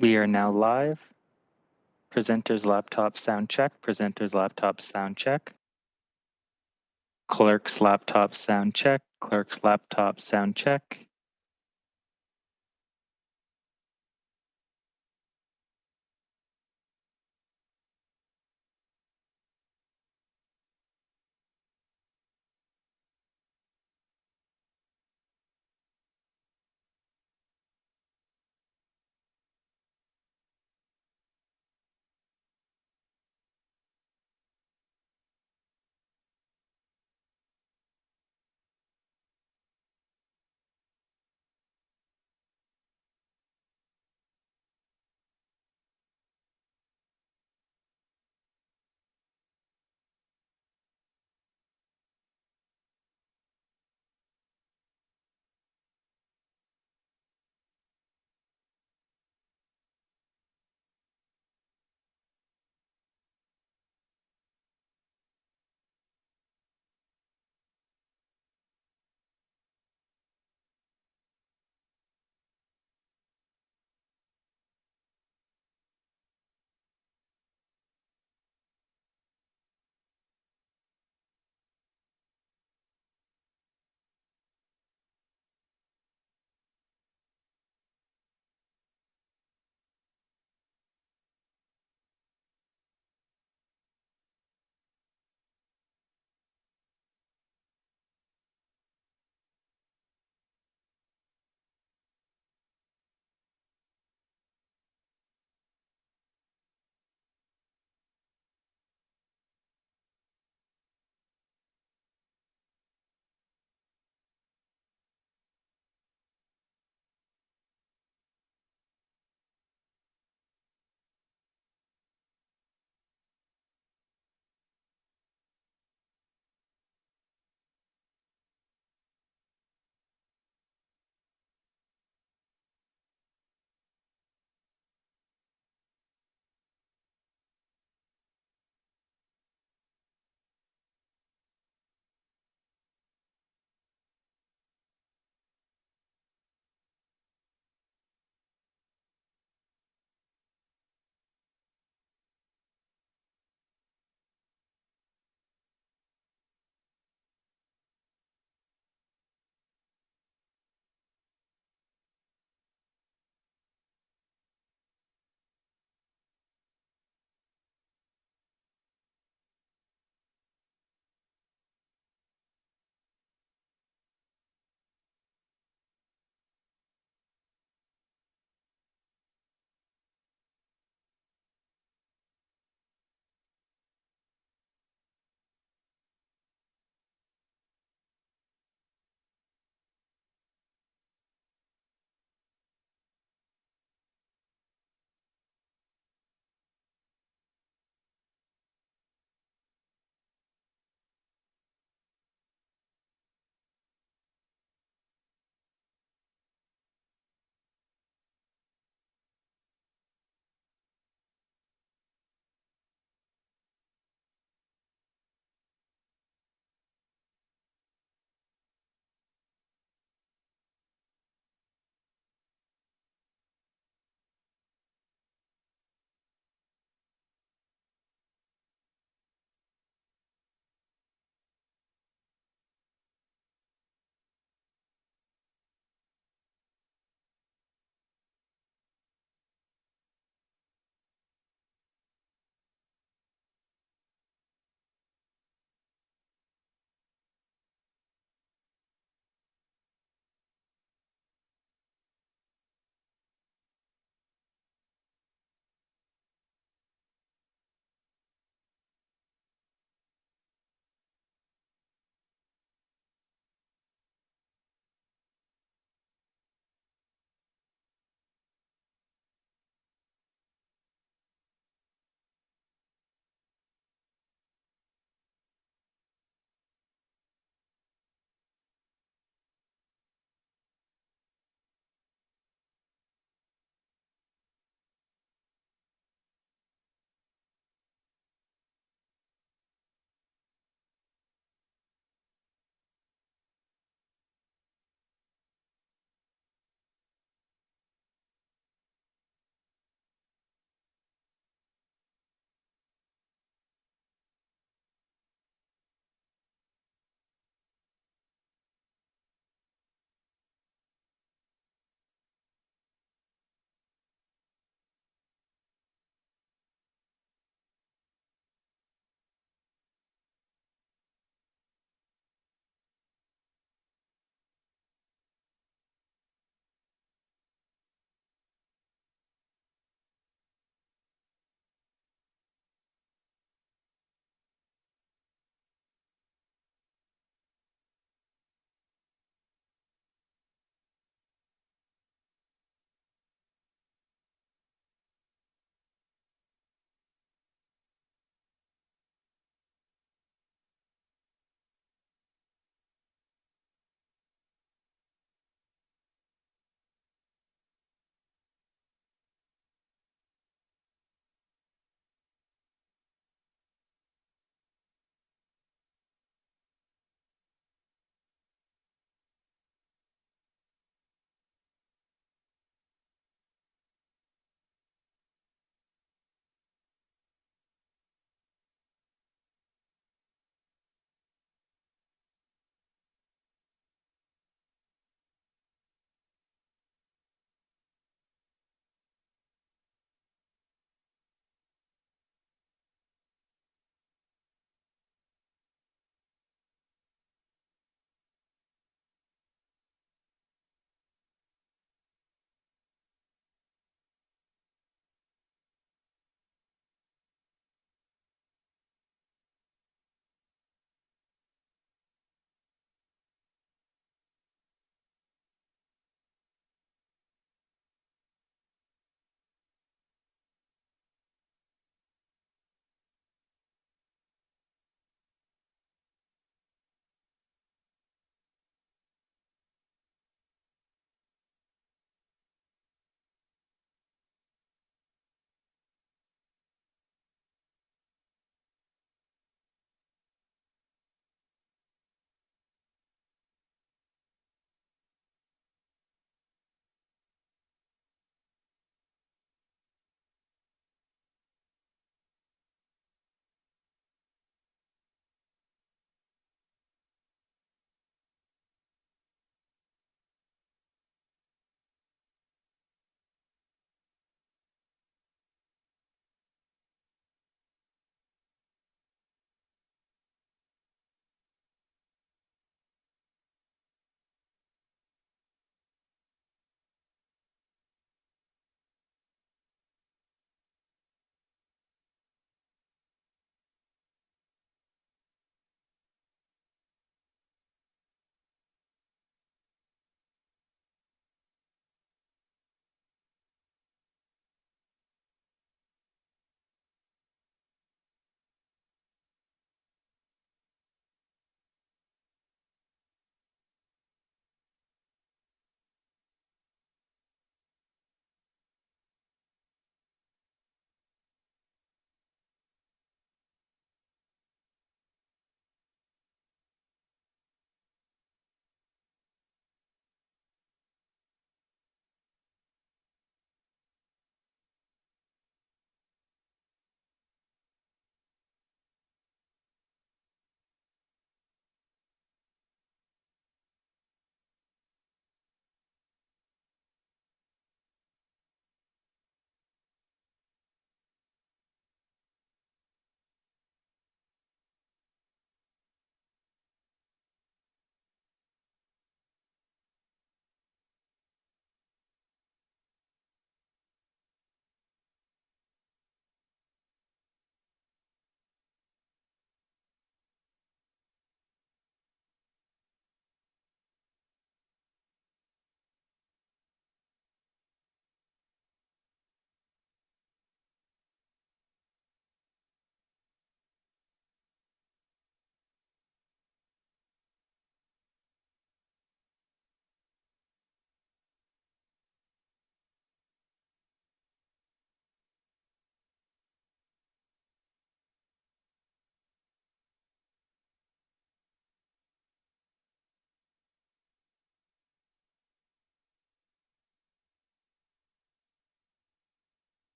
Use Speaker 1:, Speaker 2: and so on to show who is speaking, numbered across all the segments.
Speaker 1: We are now live. Presenter's laptop sound check. Presenter's laptop sound check. Clerk's laptop sound check. Clerk's laptop sound check.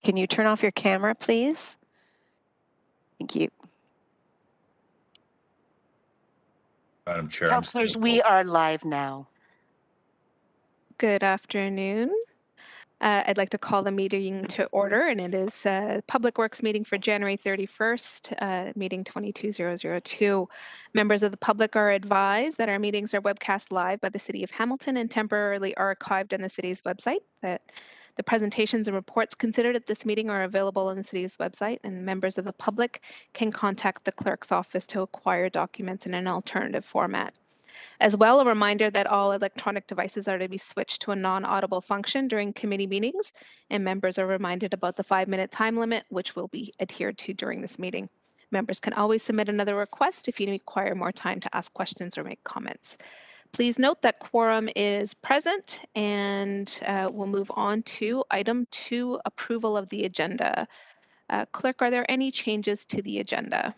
Speaker 2: Can you turn off your camera, please? Thank you.
Speaker 3: Madam Chair,
Speaker 2: Councillors, we are live now.
Speaker 4: Good afternoon. I'd like to call the meeting to order, and it is Public Works meeting for January 31st, meeting 22002. Members of the public are advised that our meetings are webcast live by the City of Hamilton and temporarily archived on the city's website, that the presentations and reports considered at this meeting are available on the city's website, and members of the public can contact the clerk's office to acquire documents in an alternative format. As well, a reminder that all electronic devices are to be switched to a non-audible function during committee meetings, and members are reminded about the 5-minute time limit, which will be adhered to during this meeting. Members can always submit another request if you require more time to ask questions or make comments. Please note that quorum is present, and we'll move on to item 2, approval of the agenda. Clerk, are there any changes to the agenda?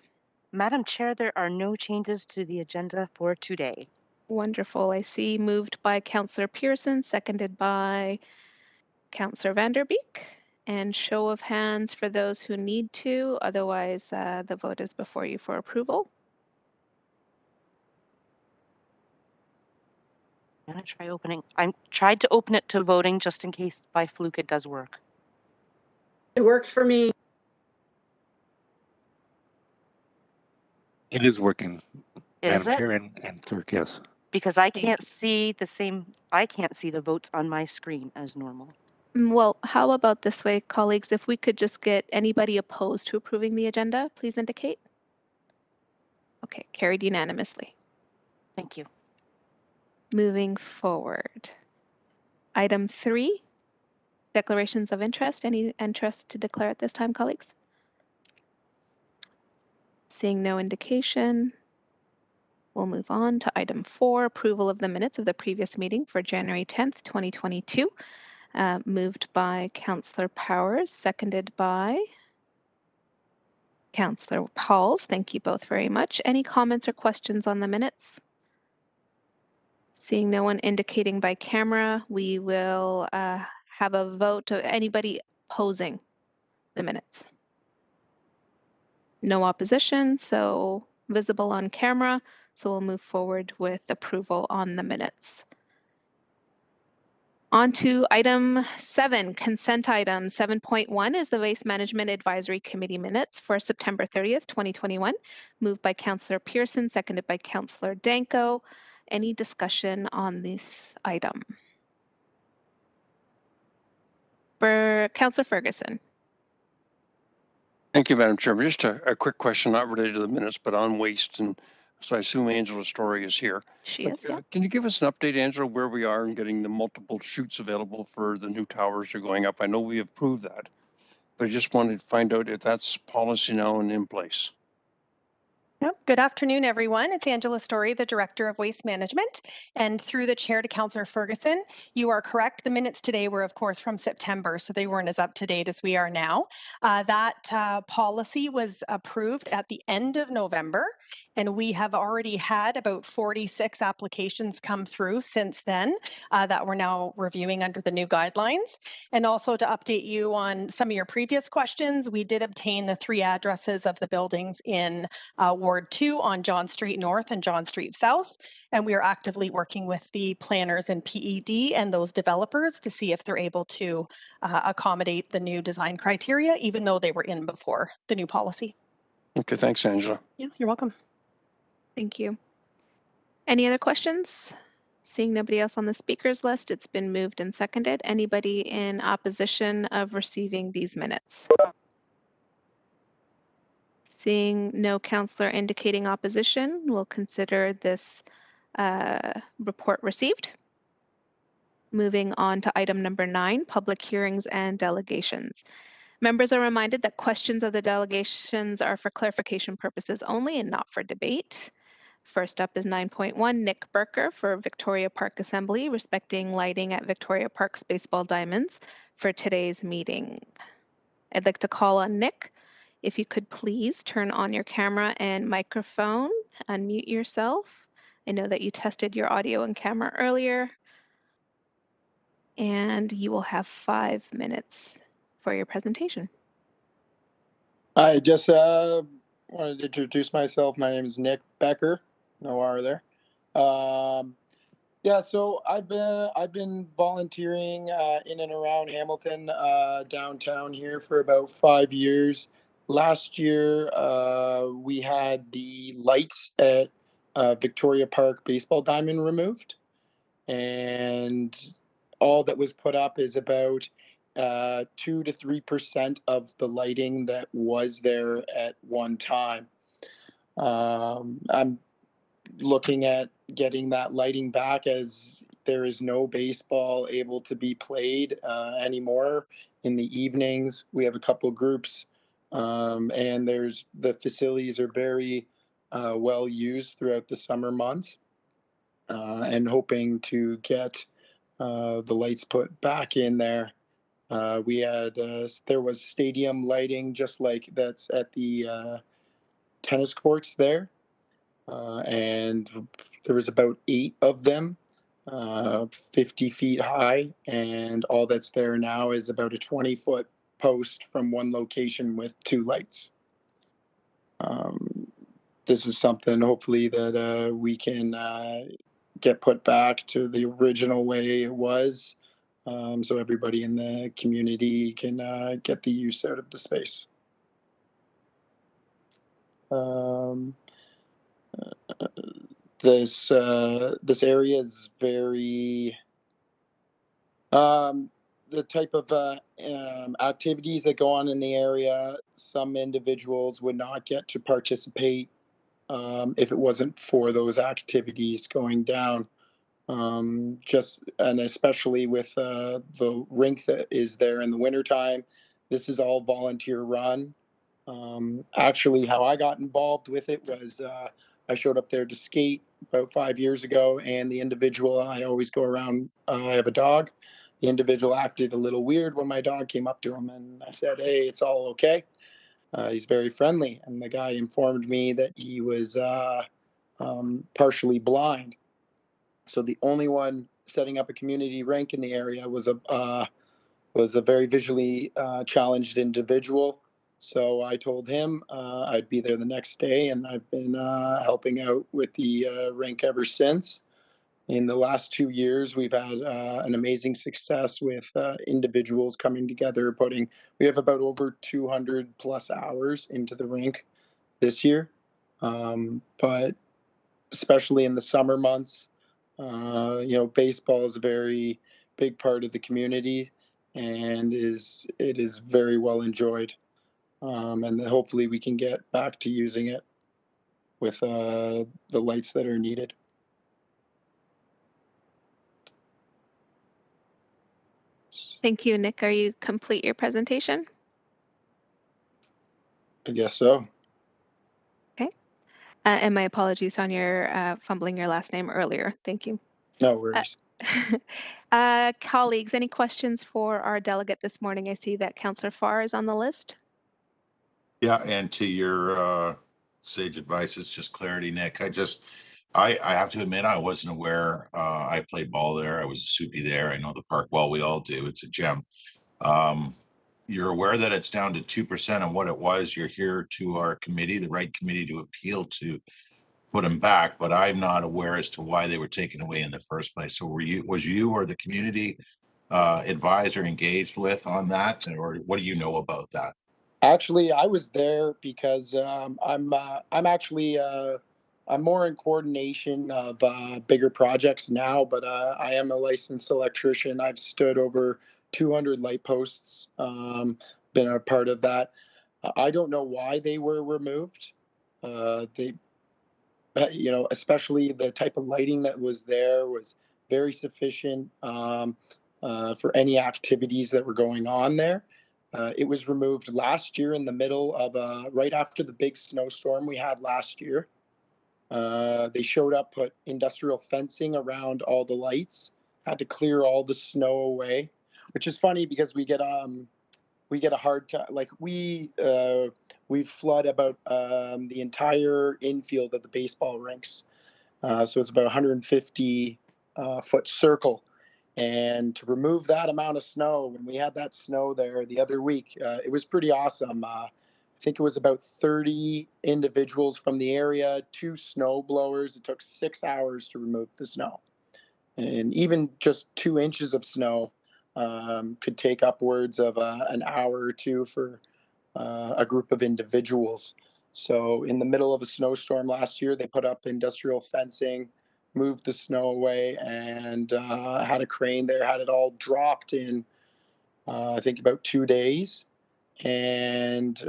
Speaker 2: Madam Chair, there are no changes to the agenda for today.
Speaker 4: Wonderful. I see moved by Councillor Pearson, seconded by Councillor Vanderbeek. And show of hands for those who need to. Otherwise, the vote is before you for approval.
Speaker 2: I'm gonna try opening. I tried to open it to voting just in case by fluke it does work.
Speaker 5: It worked for me.
Speaker 6: It is working,
Speaker 2: Is
Speaker 6: Madam
Speaker 2: it?
Speaker 6: Chair and Clerk, yes.
Speaker 2: Because I
Speaker 4: Thank
Speaker 2: can't see the same, I can't see the votes on my screen as normal.
Speaker 4: Well, how about this way, colleagues? If we could just get anybody opposed to approving the agenda, please indicate. Okay, carried unanimously.
Speaker 2: Thank you.
Speaker 4: Moving forward. Item 3, declarations of interest. Any interest to declare at this time, colleagues? Seeing no indication, we'll move on to item 4, approval of the minutes of the previous meeting for January 10th, 2022. Moved by Councillor Powers, seconded by Councillor Pauls. Thank you both very much. Any comments or questions on the minutes? Seeing no one indicating by camera, we will have a vote of anybody opposing the minutes. No opposition, so visible on camera. So we'll move forward with approval on the minutes. On to item 7, consent item 7.1 is the Waste Management Advisory Committee minutes for September 30th, 2021, moved by Councillor Pearson, seconded by Councillor Danko. Any discussion on this item? For Councillor Ferguson.
Speaker 7: Thank you, Madam Chair. Just a quick question, not related to the minutes, but on waste. And so I assume Angela Story is here.
Speaker 4: She
Speaker 7: But,
Speaker 4: is, yeah.
Speaker 7: Can you give us an update, Angela, where we are in getting the multiple chutes available for the new towers that are going up? I know we approved that, but I just wanted to find out if that's policy now and in place.
Speaker 8: Yep. Good afternoon, everyone. It's Angela Story, the Director of Waste Management. And through the chair to Councillor Ferguson, you are correct. The minutes today were, of course, from September, so they weren't as up to date as we are now. That policy was approved at the end of November, and we have already had about 46 applications come through since then that we're now reviewing under the new guidelines. And also to update you on some of your previous questions, we did obtain the 3 addresses of the buildings in Ward 2 on John Street North and John Street South. And we are actively working with the planners and PED and those developers to see if they're able to accommodate the new design criteria, even though they were in before the new policy.
Speaker 7: Okay, thanks, Angela.
Speaker 8: Yeah, you're welcome.
Speaker 4: Thank you. Any other questions? Seeing nobody else on the speakers list, it's been moved and seconded. Anybody in opposition of receiving these minutes? Seeing no councillor indicating opposition, we'll consider this report received. Moving on to item number 9, public hearings and delegations. Members are reminded that questions of the delegations are for clarification purposes only and not for debate. First up is 9.1, Nick Berker for Victoria Park Assembly, respecting lighting at Victoria Park's baseball diamonds for today's meeting. I'd like to call on Nick. If you could please turn on your camera and microphone, unmute yourself. I know that you tested your audio and camera earlier. And you will have 5 minutes for your presentation.
Speaker 6: I just wanted to introduce myself. My name is Nick Becker. No R there. Yeah, so I've been volunteering in and around Hamilton, downtown here for about 5 years. Last year, we had the lights at Victoria Park baseball diamond removed, and all that was put up is about 2 to 3% of the lighting that was there at one time. I'm looking at getting that lighting back, as there is no baseball able to be played anymore in the evenings. We have a couple groups, and the facilities are very well used throughout the summer months, and hoping to get the lights put back in there. There was stadium lighting just like that's at the tennis courts there, and there was about 8 of them, 50 feet high, and all that's there now is about a 20-foot post from one location with 2 lights. This is something hopefully that we can get put back to the original way it was, so everybody in the community can get the use out of the space. This area is very the type of activities that go on in the area. Some individuals would not get to participate if it wasn't for those activities going down. And especially with the rink that is there in the wintertime, this is all volunteer run. Actually, how I got involved with it was I showed up there to skate about 5 years ago, and the individual, I always go around, I have a dog. The individual acted a little weird when my dog came up to him, and I said, "Hey, it's all okay." He's very friendly, and the guy informed me that he was partially blind. So the only one setting up a community rink in the area was a very visually challenged individual. So I told him I'd be there the next day, and I've been helping out with the rink ever since. In the last 2 years, we've had an amazing success with individuals coming together. We have about over 200 plus hours into the rink this year, but especially in the summer months, baseball is a very big part of the community, and it is very well enjoyed. And hopefully we can get back to using it with the lights that are needed.
Speaker 4: Thank you, Nick. Are you complete your presentation?
Speaker 6: I guess so.
Speaker 4: And my apologies on your fumbling your last name earlier. Thank you.
Speaker 6: No worries.
Speaker 4: Colleagues, any questions for our delegate this morning? I see that Councillor Farr is on the list.
Speaker 3: Yeah, and to your sage advice, it's just clarity, Nick. I have to admit, I wasn't aware. I played ball there. I was a soupy there. I know the park well. We all do. It's a gem. You're aware that it's down to 2% of what it was. You're here to our committee, the right committee, to appeal to put them back, but I'm not aware as to why they were taken away in the first place. So was you or the community advised or engaged with on that, or what do you know about that?
Speaker 6: Actually, I was there because I'm actually I'm more in coordination of bigger projects now, but I am a licensed electrician. I've stood over 200 light posts, been a part of that. I don't know why they were removed. They, especially the type of lighting that was there was very sufficient for any activities that were going on there. It was removed last year in the middle of right after the big snowstorm we had last year. They showed up, put industrial fencing around all the lights, had to clear all the snow away, which is funny because we get a hard time. Like we flood about the entire infield of the baseball rinks, so it's about 150 foot circle, And to remove that amount of snow, when we had that snow there the other week, it was pretty awesome. I think it was about 30 individuals from the area, 2 snow blowers. It took 6 hours to remove the snow. And even just 2 inches of snow could take upwards of an hour or two for a group of individuals. So in the middle of a snowstorm last year, they put up industrial fencing, moved the snow away, and had a crane there, had it all dropped in, I think, about 2 days. And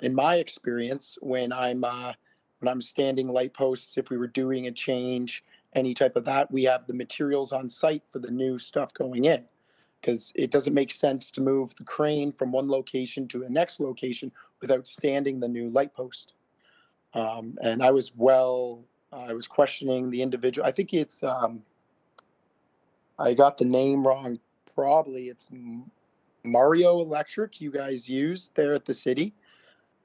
Speaker 6: in my experience, when I'm standing light posts, if we were doing a change, any type of that, we have the materials on site for the new stuff going in, because it doesn't make sense to move the crane from one location to the next location without standing the new light post. And I was questioning the individual. I think it's I got the name wrong. Probably it's Mario Electric you guys use there at the city.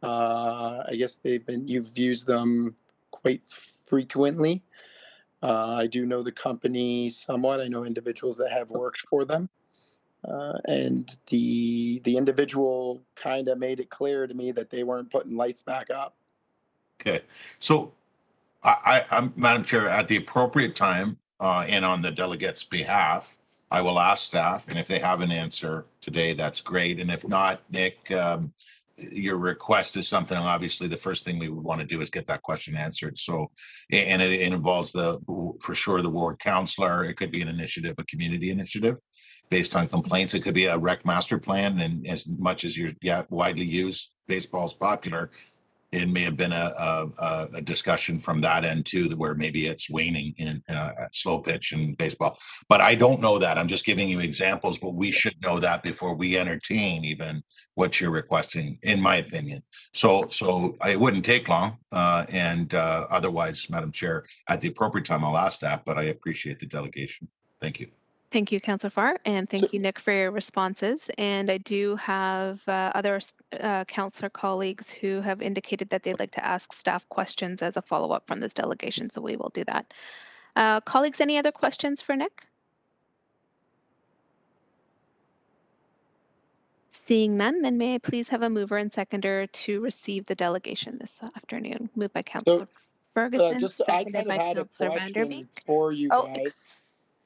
Speaker 6: I guess you've used them quite frequently. I do know the company somewhat. I know individuals that have worked for them. And the individual kind of made it clear to me that they weren't putting lights back up.
Speaker 3: Okay, so I'm Madam Chair, at the appropriate time, and on the delegates' behalf, I will ask staff, and if they have an answer today, that's great. And if not, Nick, your request is something, obviously, the first thing we would want to do is get that question answered. So, and it involves for sure, the ward councillor. It could be an initiative, a community initiative based on complaints. It could be a rec master plan. And as much as widely used, baseball's popular, it may have been a discussion from that end too, where maybe it's waning in slow pitch in baseball. But I don't know that. I'm just giving you examples, but we should know that before we entertain even what you're requesting, in my opinion. So it wouldn't take long. And otherwise, Madam Chair, at the appropriate time, I'll ask that, but I appreciate the delegation. Thank you.
Speaker 4: Thank you, Councillor Farr, and thank you, Nick, for your responses. And I do have other councillor colleagues who have indicated that they'd like to ask staff questions as a follow-up from this delegation, so we will do that. Colleagues, any other questions for Nick? Seeing none, then may I please have a mover and seconder to receive the delegation this afternoon? Moved by Councillor Ferguson,
Speaker 6: I
Speaker 4: seconded
Speaker 6: kind of
Speaker 4: by
Speaker 6: had a
Speaker 4: Councillor
Speaker 6: question
Speaker 4: Vanderbeek.
Speaker 6: for you guys.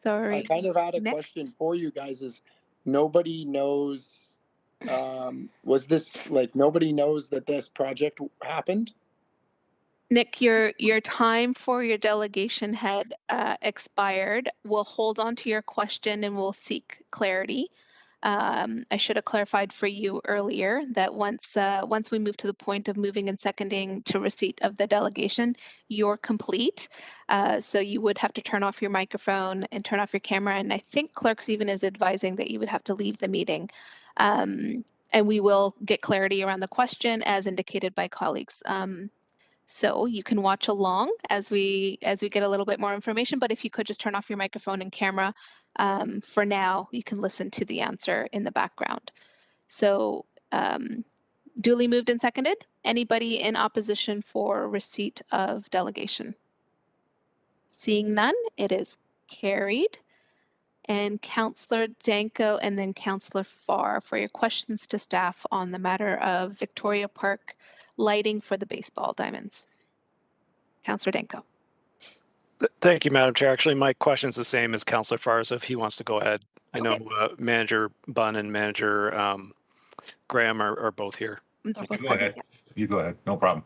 Speaker 4: Sorry,
Speaker 6: I kind of had a
Speaker 4: Nick?
Speaker 6: question for you guys. Is nobody knows? Was this like nobody knows that this project happened?
Speaker 4: Nick, your time for your delegation had expired. We'll hold on to your question and we'll seek clarity. I should have clarified for you earlier that once we move to the point of moving and seconding to receipt of the delegation, you're complete. So you would have to turn off your microphone and turn off your camera. And I think Clerks even is advising that you would have to leave the meeting. And we will get clarity around the question as indicated by colleagues. So you can watch along as we get a little bit more information, but if you could just turn off your microphone and camera for now, you can listen to the answer in the background. So duly moved and seconded. Anybody in opposition for receipt of delegation? Seeing none, it is carried. And Councillor Danko and then Councillor Farr for your questions to staff on the matter of Victoria Park lighting for the baseball diamonds. Councillor Danko.
Speaker 9: Thank you, Madam Chair. Actually, my question is the same as Councillor Farr, so if he wants to go ahead. I know Manager Bunn and Manager Graham are both here.
Speaker 3: Go ahead. You go ahead. No problem.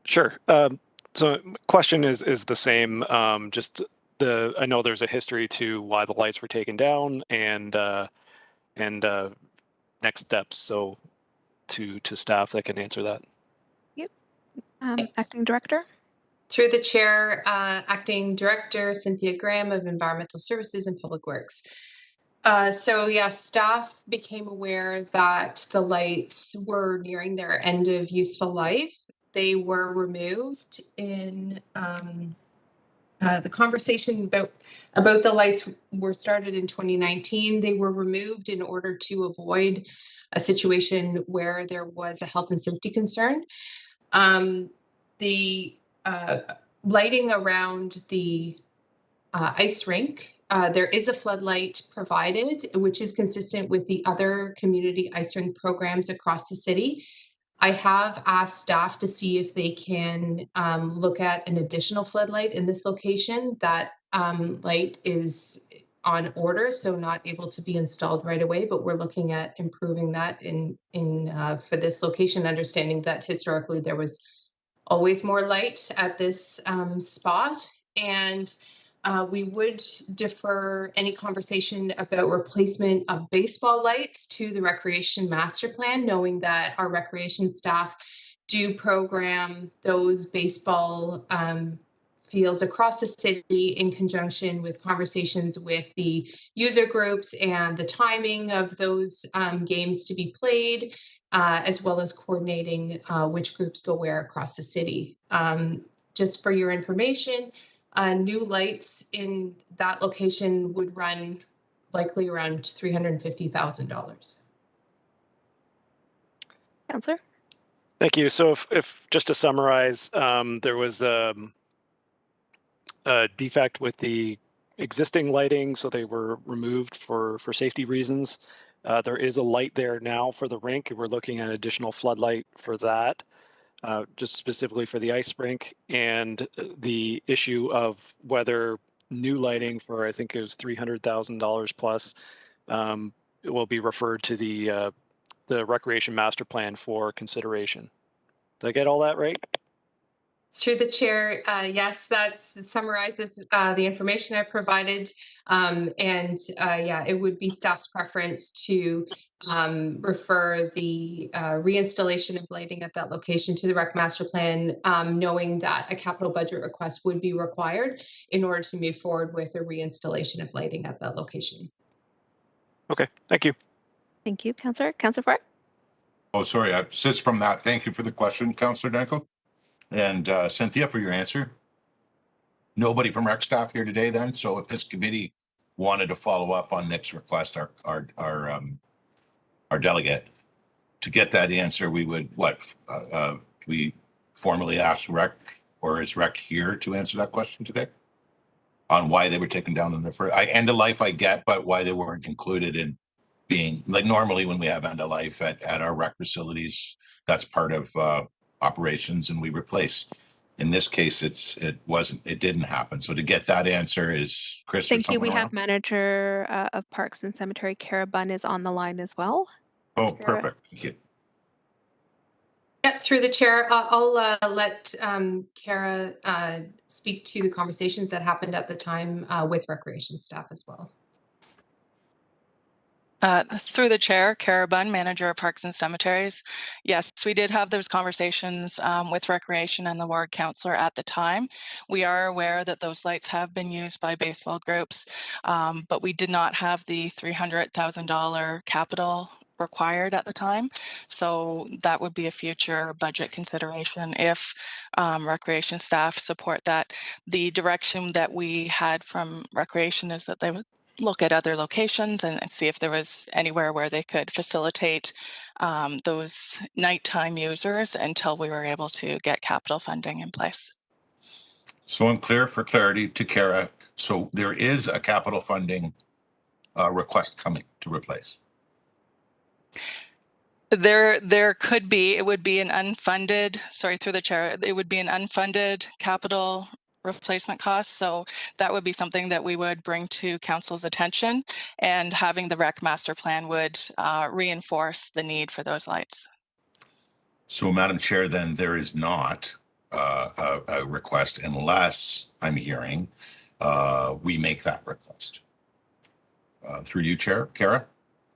Speaker 9: Sure. So question is the same. Just I know there's a history to why the lights were taken down and next steps. So to staff that can answer that.
Speaker 4: Yep. Acting Director.
Speaker 10: Through the chair, Acting Director Cynthia Graham of Environmental Services and Public Works. So yeah, staff became aware that the lights were nearing their end of useful life. They were removed in the conversation about the lights were started in 2019. They were removed in order to avoid a situation where there was a health and safety concern. The lighting around the ice rink. There is a floodlight provided, which is consistent with the other community ice rink programs across the city. I have asked staff to see if they can look at an additional floodlight in this location. That light is on order, so not able to be installed right away, but we're looking at improving that for this location, understanding that historically there was always more light at this spot. And we would defer any conversation about replacement of baseball lights to the recreation master plan, knowing that our recreation staff do program those baseball fields across the city in conjunction with conversations with the user groups and the timing of those games to be played, as well as coordinating which groups go where across the city. Just for your information, new lights in that location would run likely around $350,000.
Speaker 4: Councillor?
Speaker 9: Thank you. So if just to summarize, there was a defect with the existing lighting, so they were removed for safety reasons. There is a light there now for the rink. We're looking at additional floodlight for that, just specifically for the ice rink, and the issue of whether new lighting for, I think it was $300,000 plus, it will be referred to the recreation master plan for consideration. Did I get all that right?
Speaker 10: Through the chair, yes, that summarizes the information I provided. Yeah, it would be staff's preference to refer the reinstallation of lighting at that location to the rec master plan, knowing that a capital budget request would be required in order to move forward with a reinstallation of lighting at that location.
Speaker 9: Okay, thank you.
Speaker 4: Thank you, Councillor. Councillor Ford?
Speaker 3: Oh, sorry. Just from that, thank you for the question, Councillor Danko. And Cynthia, for your answer. Nobody from rec staff here today then, so if this committee wanted to follow up on Nick's request, our delegate, to get that answer, we would, we formally ask rec, or is rec here to answer that question today? On why they were taken down in the first, end of life I get, but why they weren't included in being, like normally when we have end of life at our rec facilities, that's part of operations and we replace. In this case, it didn't happen. So to get that answer is Chris.
Speaker 4: Thank you. We have manager of Parks and Cemetery, Kara Bunn, is on the line as well.
Speaker 3: Oh, perfect. Thank you.
Speaker 10: Yep, through the chair, I'll let Kara speak to the conversations that happened at the time with recreation staff as well.
Speaker 11: Through the chair, Kara Bunn, manager of Parks and Cemeteries. Yes, we did have those conversations with Recreation and the ward councillor at the time. We are aware that those lights have been used by baseball groups, but we did not have the $300,000 capital required at the time. So that would be a future budget consideration if recreation staff support that. The direction that we had from recreation is that they would look at other locations and see if there was anywhere where they could facilitate those nighttime users until we were able to get capital funding in place.
Speaker 3: So I'm clear for clarity to Kara. So there is a capital funding request coming to replace.
Speaker 11: There could be, it would be an unfunded, sorry, through the chair, it would be an unfunded capital replacement cost. So that would be something that we would bring to council's attention, and having the rec master plan would reinforce the need for those lights.
Speaker 3: So Madam Chair, then there is not a request unless I'm hearing we make that request. Through you, Chair, Kara,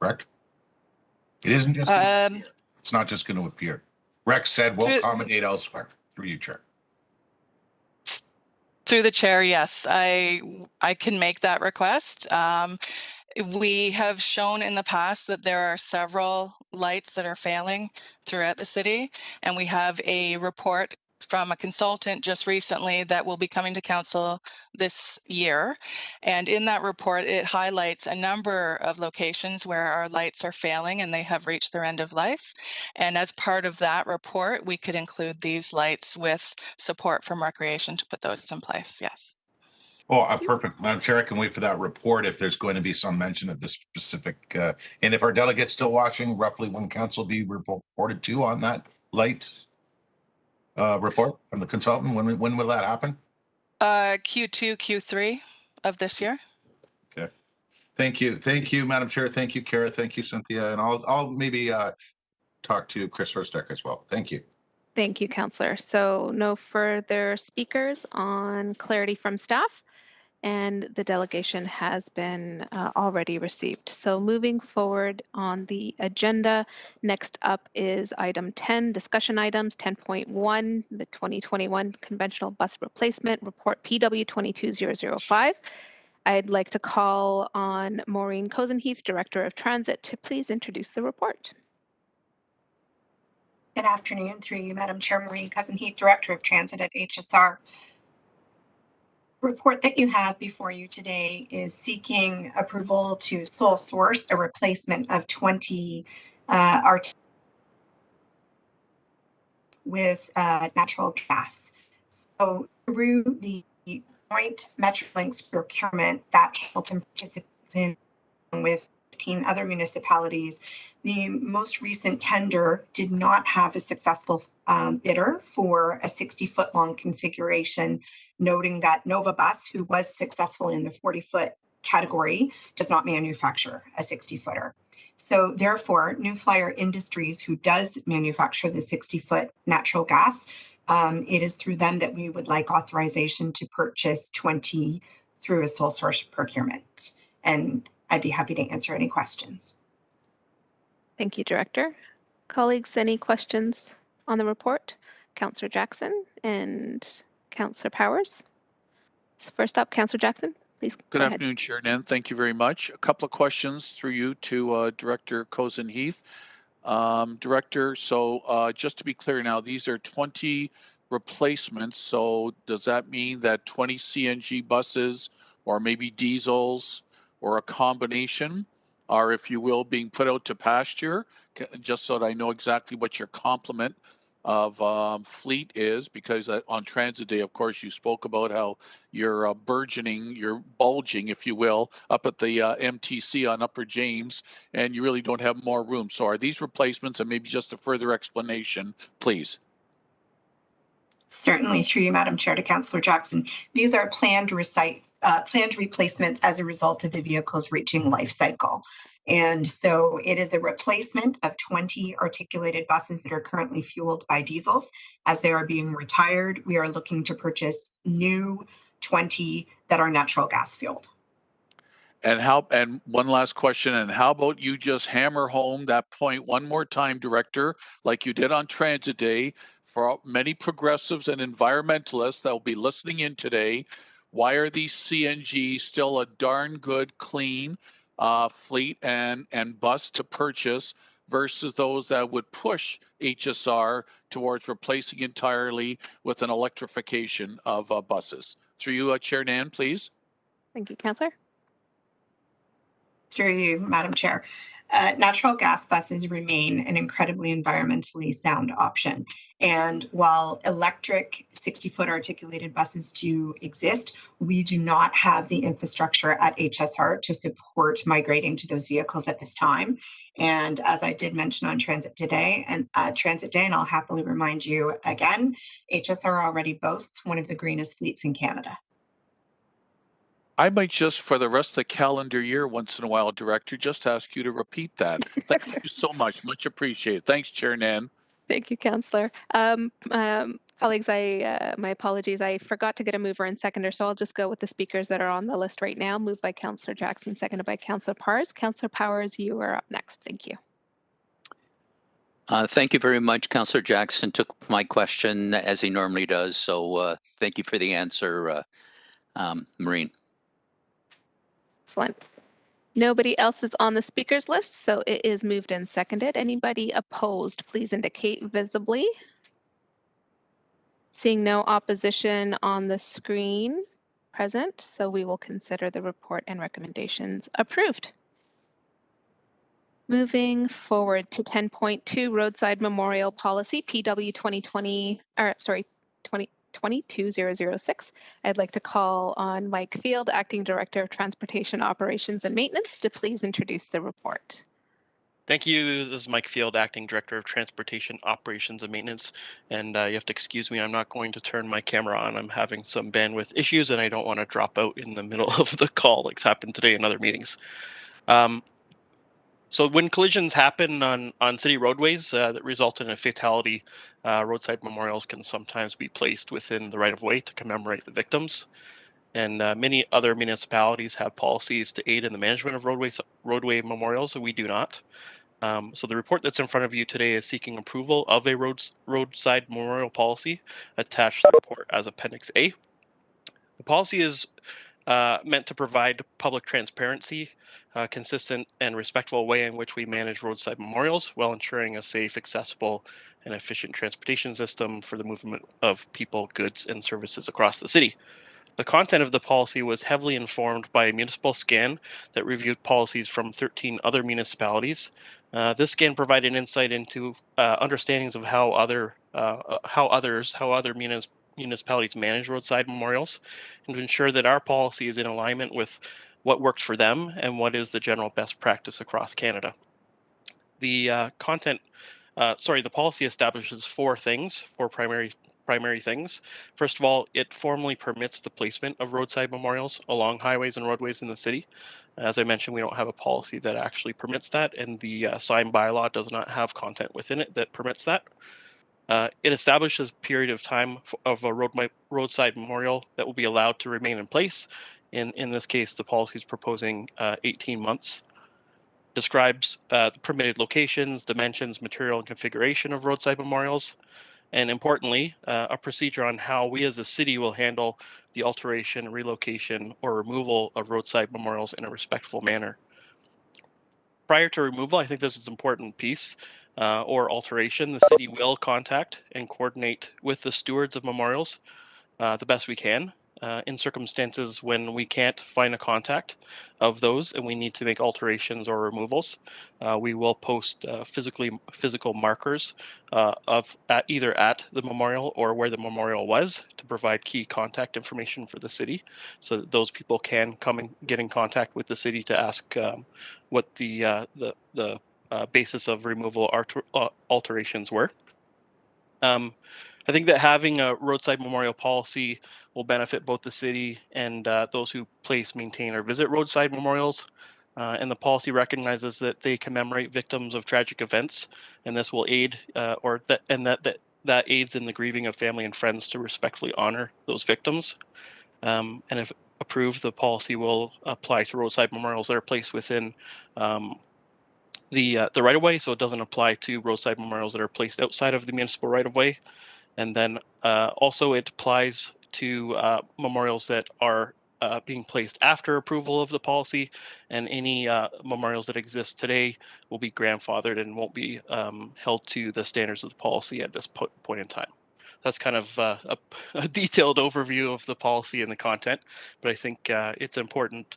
Speaker 3: correct? It isn't just, it's not just going to appear. Rex said we'll accommodate elsewhere. Through you, Chair.
Speaker 11: Through the chair, yes, I can make that request. We have shown in the past that there are several lights that are failing throughout the city, and we have a report from a consultant just recently that will be coming to council this year. And in that report, it highlights a number of locations where our lights are failing and they have reached their end of life. And as part of that report, we could include these lights with support from recreation to put those in place. Yes.
Speaker 3: Oh, perfect. Madam Chair, I can wait for that report if there's going to be some mention of this specific, and if our delegate's still watching, roughly when council be reported to on that light report from the consultant, when will that happen?
Speaker 11: Q2, Q3 of this year.
Speaker 3: Okay. Thank you, Madam Chair. Thank you, Kara. Thank you, Cynthia. And I'll maybe talk to Chris Hurstack as well. Thank you.
Speaker 4: Thank you, Councillor. So no further speakers on clarity from staff, and the delegation has been already received. So moving forward on the agenda, next up is item 10, discussion items, 10.1, the 2021 conventional bus replacement report PW 22005. I'd like to call on Maureen Cozenheath, Director of Transit, to please introduce the report.
Speaker 12: Good afternoon, through you, Madam Chair. Maureen Cozenheath, Director of Transit at HSR. The report that you have before you today is seeking approval to sole source a replacement of 20 RT with natural gas. So through the joint Metrolinx procurement that Hamilton participates in with 15 other municipalities, the most recent tender did not have a successful bidder for a 60-foot long configuration, noting that Nova Bus, who was successful in the 40-foot category, does not manufacture a 60-footer. So therefore, New Flyer Industries, who does manufacture the 60-foot natural gas, it is through them that we would like authorization to purchase 20 through a sole source procurement. And I'd be happy to answer any questions.
Speaker 4: Thank you, Director. Colleagues, any questions on the report? Councillor Jackson and Councillor Powers. So first up, Councillor Jackson, please
Speaker 13: Good
Speaker 4: go
Speaker 13: afternoon,
Speaker 4: ahead.
Speaker 13: Chair Nan. Thank you very much. A couple of questions through you to Director Cozenheath. Director, so just to be clear now, these are 20 replacements. So does that mean that 20 CNG buses or maybe diesels or a combination are, if you will, being put out to pasture? Just so that I know exactly what your complement of fleet is, because on Transit Day, of course, you spoke about how you're burgeoning, you're bulging, if you will, up at the MTC on Upper James, and you really don't have more room. So are these replacements, and maybe just a further explanation, please?
Speaker 12: Certainly, through you, Madam Chair, to Councillor Jackson. These are planned replacements as a result of the vehicles reaching life cycle. And so it is a replacement of 20 articulated buses that are currently fueled by diesels. As they are being retired, we are looking to purchase new 20 that are natural gas fueled.
Speaker 13: And one last question, and how about you just hammer home that point one more time, Director, like you did on Transit Day, for many progressives and environmentalists that will be listening in today. Why are these CNG still a darn good, clean fleet and bus to purchase versus those that would push HSR towards replacing entirely with an electrification of buses? Through you, Chair Nan, please.
Speaker 4: Thank you, Councillor.
Speaker 12: Through you, Madam Chair. Natural gas buses remain an incredibly environmentally sound option. And while electric 60-foot articulated buses do exist, we do not have the infrastructure at HSR to support migrating to those vehicles at this time. And as I did mention on Transit Day, and I'll happily remind you again, HSR already boasts one of the greenest fleets in Canada.
Speaker 13: I might just, for the rest of the calendar year, once in a while, Director, just ask you to repeat that. Thank you so much. Much appreciated. Thanks, Chair Nan.
Speaker 4: Thank you, Councillor. Colleagues, my apologies. I forgot to get a mover and seconder, so I'll just go with the speakers that are on the list right now. Moved by Councillor Jackson, seconded by Councillor Powers. Councillor Powers, you are up next. Thank you.
Speaker 14: Thank you very much. Councillor Jackson took my question as he normally does, so thank you for the answer, Maureen.
Speaker 4: Excellent. Nobody else is on the speakers list, so it is moved and seconded. Anybody opposed, please indicate visibly. Seeing no opposition on the screen present, so we will consider the report and recommendations approved. Moving forward to 10.2, roadside memorial policy, PW 2020, or sorry, 22006. I'd like to call on Mike Field, Acting Director of Transportation Operations and Maintenance, to please introduce the report.
Speaker 15: Thank you. This is Mike Field, Acting Director of Transportation Operations and Maintenance. And you have to excuse me, I'm not going to turn my camera on. I'm having some bandwidth issues and I don't want to drop out in the middle of the call like it's happened today in other meetings. So when collisions happen on city roadways that result in a fatality, roadside memorials can sometimes be placed within the right-of-way to commemorate the victims. And many other municipalities have policies to aid in the management of roadway memorials, and we do not. So the report that's in front of you today is seeking approval of a roadside memorial policy attached to the report as Appendix A. The policy is meant to provide public transparency, consistent and respectful way in which we manage roadside memorials while ensuring a safe, accessible, and efficient transportation system for the movement of people, goods, and services across the city. The content of the policy was heavily informed by a municipal scan that reviewed policies from 13 other municipalities. This scan provided insight into understandings of how other municipalities manage roadside memorials, and to ensure that our policy is in alignment with what works for them and what is the general best practice across Canada. The the policy establishes four primary things. First of all, it formally permits the placement of roadside memorials along highways and roadways in the city. As I mentioned, we don't have a policy that actually permits that, and the sign bylaw does not have content within it that permits that. It establishes a period of time of a roadside memorial that will be allowed to remain in place. In this case, the policy is proposing 18 months. Describes the permitted locations, dimensions, material, and configuration of roadside memorials, and importantly, a procedure on how we as a city will handle the alteration, relocation, or removal of roadside memorials in a respectful manner. Prior to removal, I think this is an important piece, or alteration, the city will contact and coordinate with the stewards of memorials the best we can. In circumstances when we can't find a contact of those and we need to make alterations or removals, we will post physical markers either at the memorial or where the memorial was to provide key contact information for the city, so that those people can come and get in contact with the city to ask what the basis of removal alterations were. I think that having a roadside memorial policy will benefit both the city and those who place, maintain, or visit roadside memorials. And the policy recognizes that they commemorate victims of tragic events, and this will aid that aids in the grieving of family and friends to respectfully honor those victims. And if approved, the policy will apply to roadside memorials that are placed within the right of way, so it doesn't apply to roadside memorials that are placed outside of the municipal right of way. And then also it applies to memorials that are being placed after approval of the policy, and any memorials that exist today will be grandfathered and won't be held to the standards of the policy at this point in time. That's kind of a detailed overview of the policy and the content, but I think it's important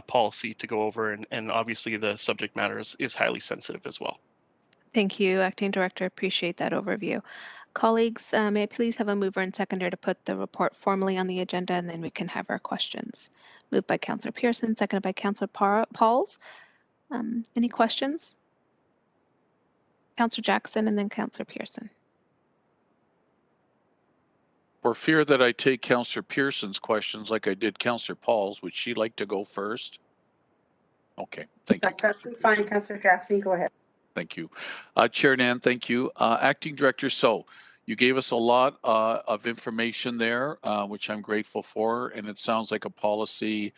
Speaker 15: policy to go over, and obviously the subject matter is highly sensitive as well.
Speaker 4: Thank you, Acting Director. Appreciate that overview. Colleagues, may I please have a mover and seconder to put the report formally on the agenda, and then we can have our questions. Moved by Councillor Pearson, seconded by Councillor Pauls. Any questions? Councillor Jackson and then Councillor Pearson.
Speaker 13: For fear that I take Councillor Pearson's questions like I did Councillor Paul's, would she like to go first? Okay, thank you.
Speaker 5: That's absolutely fine, Councillor Jackson, go ahead.
Speaker 13: Thank you. Chair Nan, thank you. Acting Director, so you gave us a lot of information there, which I'm grateful for, and it sounds like a policy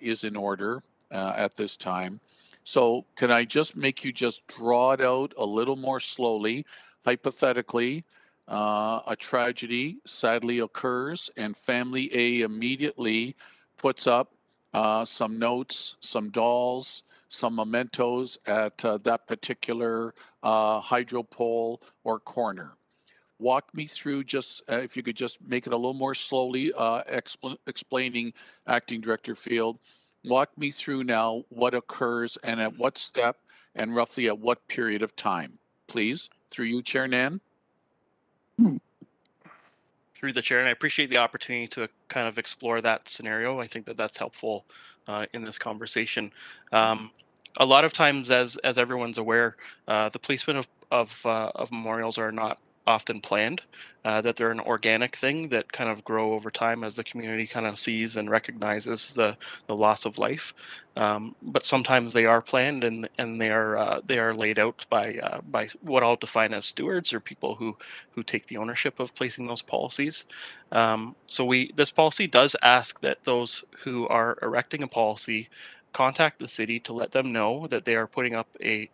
Speaker 13: is in order at this time. So can I just make you just draw it out a little more slowly? Hypothetically, a tragedy sadly occurs and Family A immediately puts up some notes, some dolls, some mementos at that particular hydro pole or corner. Walk me through just, if you could just make it a little more slowly, explaining, Acting Director Field, walk me through now what occurs and at what step and roughly at what period of time, please, through you, Chair Nan.
Speaker 15: Through the chair, and I appreciate the opportunity to kind of explore that scenario. I think that that's helpful in this conversation. A lot of times, as everyone's aware, the placement of memorials are not often planned. That they're an organic thing that kind of grow over time as the community kind of sees and recognizes the loss of life. But sometimes they are planned, and they are laid out by what I'll define as stewards, or people who take the ownership of placing those policies. So this policy does ask that those who are erecting a policy contact the city to let them know that they are putting up a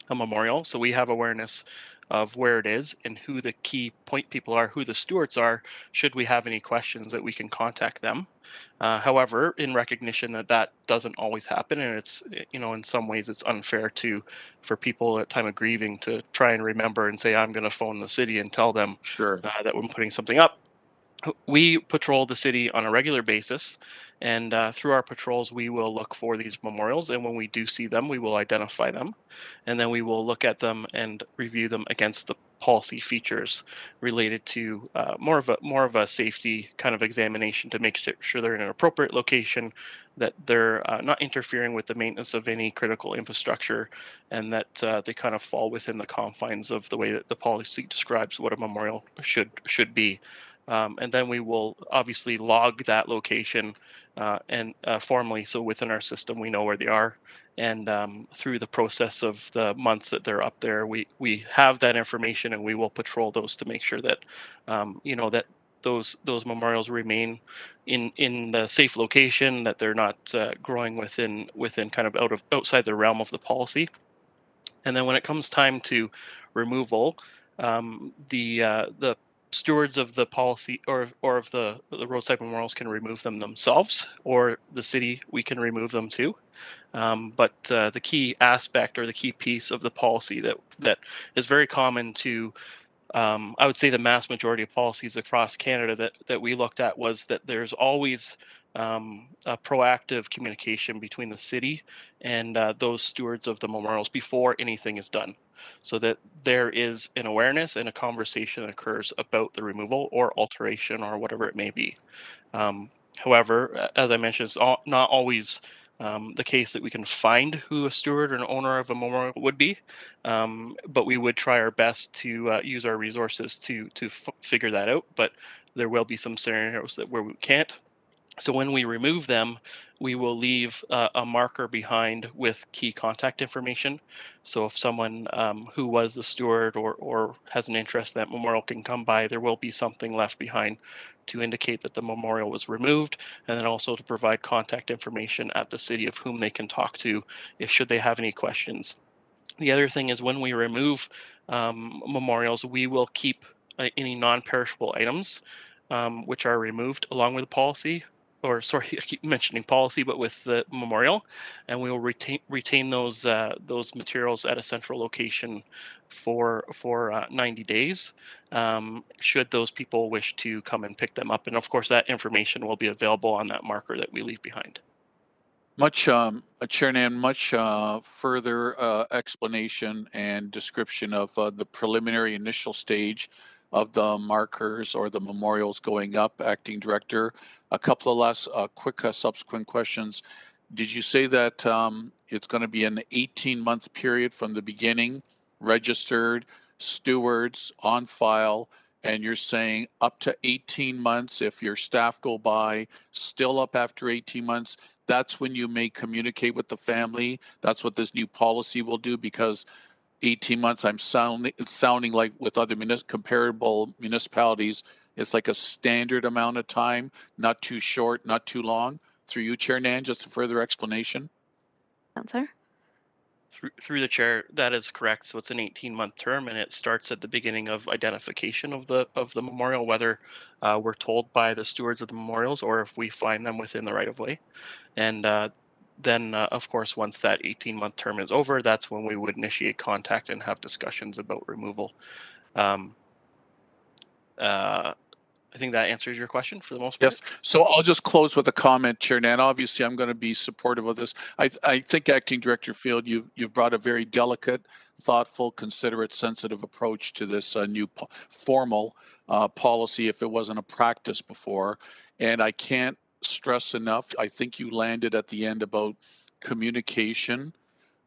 Speaker 15: memorial. So we have awareness of where it is and who the key point people are, who the stewards are, should we have any questions that we can contact them. However, in recognition that that doesn't always happen, and it's, in some ways it's unfair for people at time of grieving to try and remember and say, I'm going to phone the city and tell them
Speaker 13: Sure.
Speaker 15: that we're putting something up. We patrol the city on a regular basis, and through our patrols, we will look for these memorials. And when we do see them, we will identify them, and then we will look at them and review them against the policy features related to more of a safety kind of examination to make sure they're in an appropriate location, that they're not interfering with the maintenance of any critical infrastructure, and that they kind of fall within the confines of the way that the policy describes what a memorial should be. And then we will obviously log that location and formally, so within our system we know where they are. And through the process of the months that they're up there, we have that information, and we will patrol those to make sure that that those memorials remain in the safe location, that they're not growing within kind of outside the realm of the policy. And then when it comes time to removal, the stewards of the policy, or of the roadside memorials, can remove them themselves, or the city, we can remove them too. But the key aspect, or the key piece of the policy that is very common to, I would say, the mass majority of policies across Canada that we looked at, was that there's always a proactive communication between the city and those stewards of the memorials before anything is done, so that there is an awareness and a conversation that occurs about the removal or alteration or whatever it may be. However, as I mentioned, it's not always the case that we can find who a steward or an owner of a memorial would be, but we would try our best to use our resources to figure that out. But there will be some scenarios where we can't. So when we remove them, we will leave a marker behind with key contact information. So if someone who was the steward or has an interest in that memorial can come by, there will be something left behind to indicate that the memorial was removed, and then also to provide contact information at the city of whom they can talk to if should they have any questions. The other thing is, when we remove memorials, we will keep any non-perishable items which are removed along with the policy. Or sorry, I keep mentioning policy, but with the memorial, and we will retain those materials at a central location for 90 days. Should those people wish to come and pick them up, and of course that information will be available on that marker that we leave behind.
Speaker 13: Much, Chairman, much further explanation and description of the preliminary initial stage of the markers or the memorials going up, Acting Director. A couple of last quick subsequent questions. Did you say that it's going to be an 18-month period from the beginning, registered, stewards on file, and you're saying up to 18 months if your staff go by, still up after 18 months? That's when you may communicate with the family. That's what this new policy will do, because 18 months, it's sounding like with other comparable municipalities, it's like a standard amount of time, not too short, not too long. Through you, Chair Nan, just a further explanation.
Speaker 4: Councillor?
Speaker 15: Through the chair, that is correct. So it's an 18-month term, and it starts at the beginning of identification of the memorial, whether we're told by the stewards of the memorials or if we find them within the right of way. And then, of course, once that 18-month term is over, that's when we would initiate contact and have discussions about removal. Um, uh, I think that answers your question for the most part.
Speaker 13: Yes. So I'll just close with a comment, Chair Nan. Obviously, I'm going to be supportive of this. I think, Acting Director Field, you've brought a very delicate, thoughtful, considerate, sensitive approach to this new formal policy if it wasn't a practice before. And I can't stress enough, I think you landed at the end about communication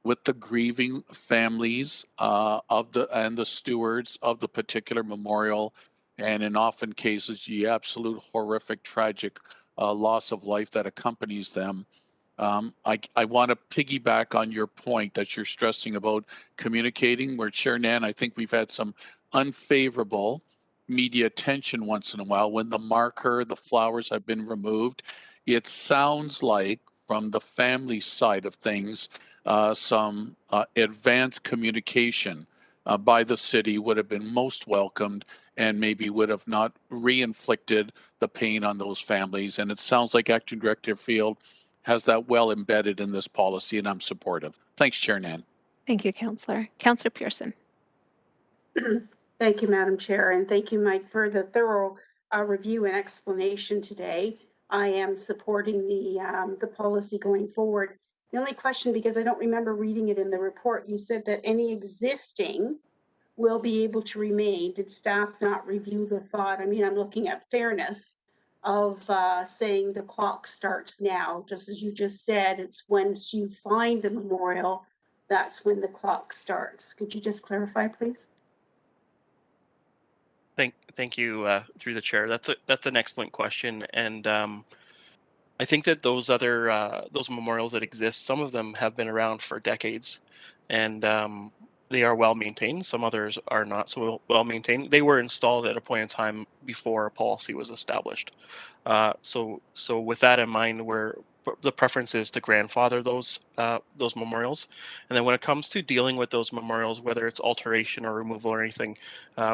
Speaker 13: with the grieving families of the stewards of the particular memorial, and in often cases the absolute horrific tragic loss of life that accompanies them. I want to piggyback on your point that you're stressing about communicating, where Chair Nan, I think we've had some unfavorable media attention once in a while when the marker, the flowers have been removed. It sounds like from the family side of things, some advanced communication by the city would have been most welcomed and maybe would have not re-inflicted the pain on those families. And it sounds like Acting Director Field has that well embedded in this policy, and I'm supportive. Thanks, Chair Nan.
Speaker 4: Thank you, Councillor. Councillor Pearson.
Speaker 5: Thank you, Madam Chair, and thank you, Mike, for the thorough review and explanation today. I am supporting the policy going forward. The only question, because I don't remember reading it in the report, you said that any existing will be able to remain. Did staff not review the thought? I mean, I'm looking at fairness of saying the clock starts now. Just as you just said, it's once you find the memorial, that's when the clock starts. Could you just clarify, please?
Speaker 15: Thank you through the chair. That's an excellent question, and I think that those other those memorials that exist, some of them have been around for decades, and they are well maintained. Some others are not so well maintained. They were installed at a point in time before a policy was established. So with that in mind, the preference is to grandfather those memorials, and then when it comes to dealing with those memorials, whether it's alteration or removal or anything,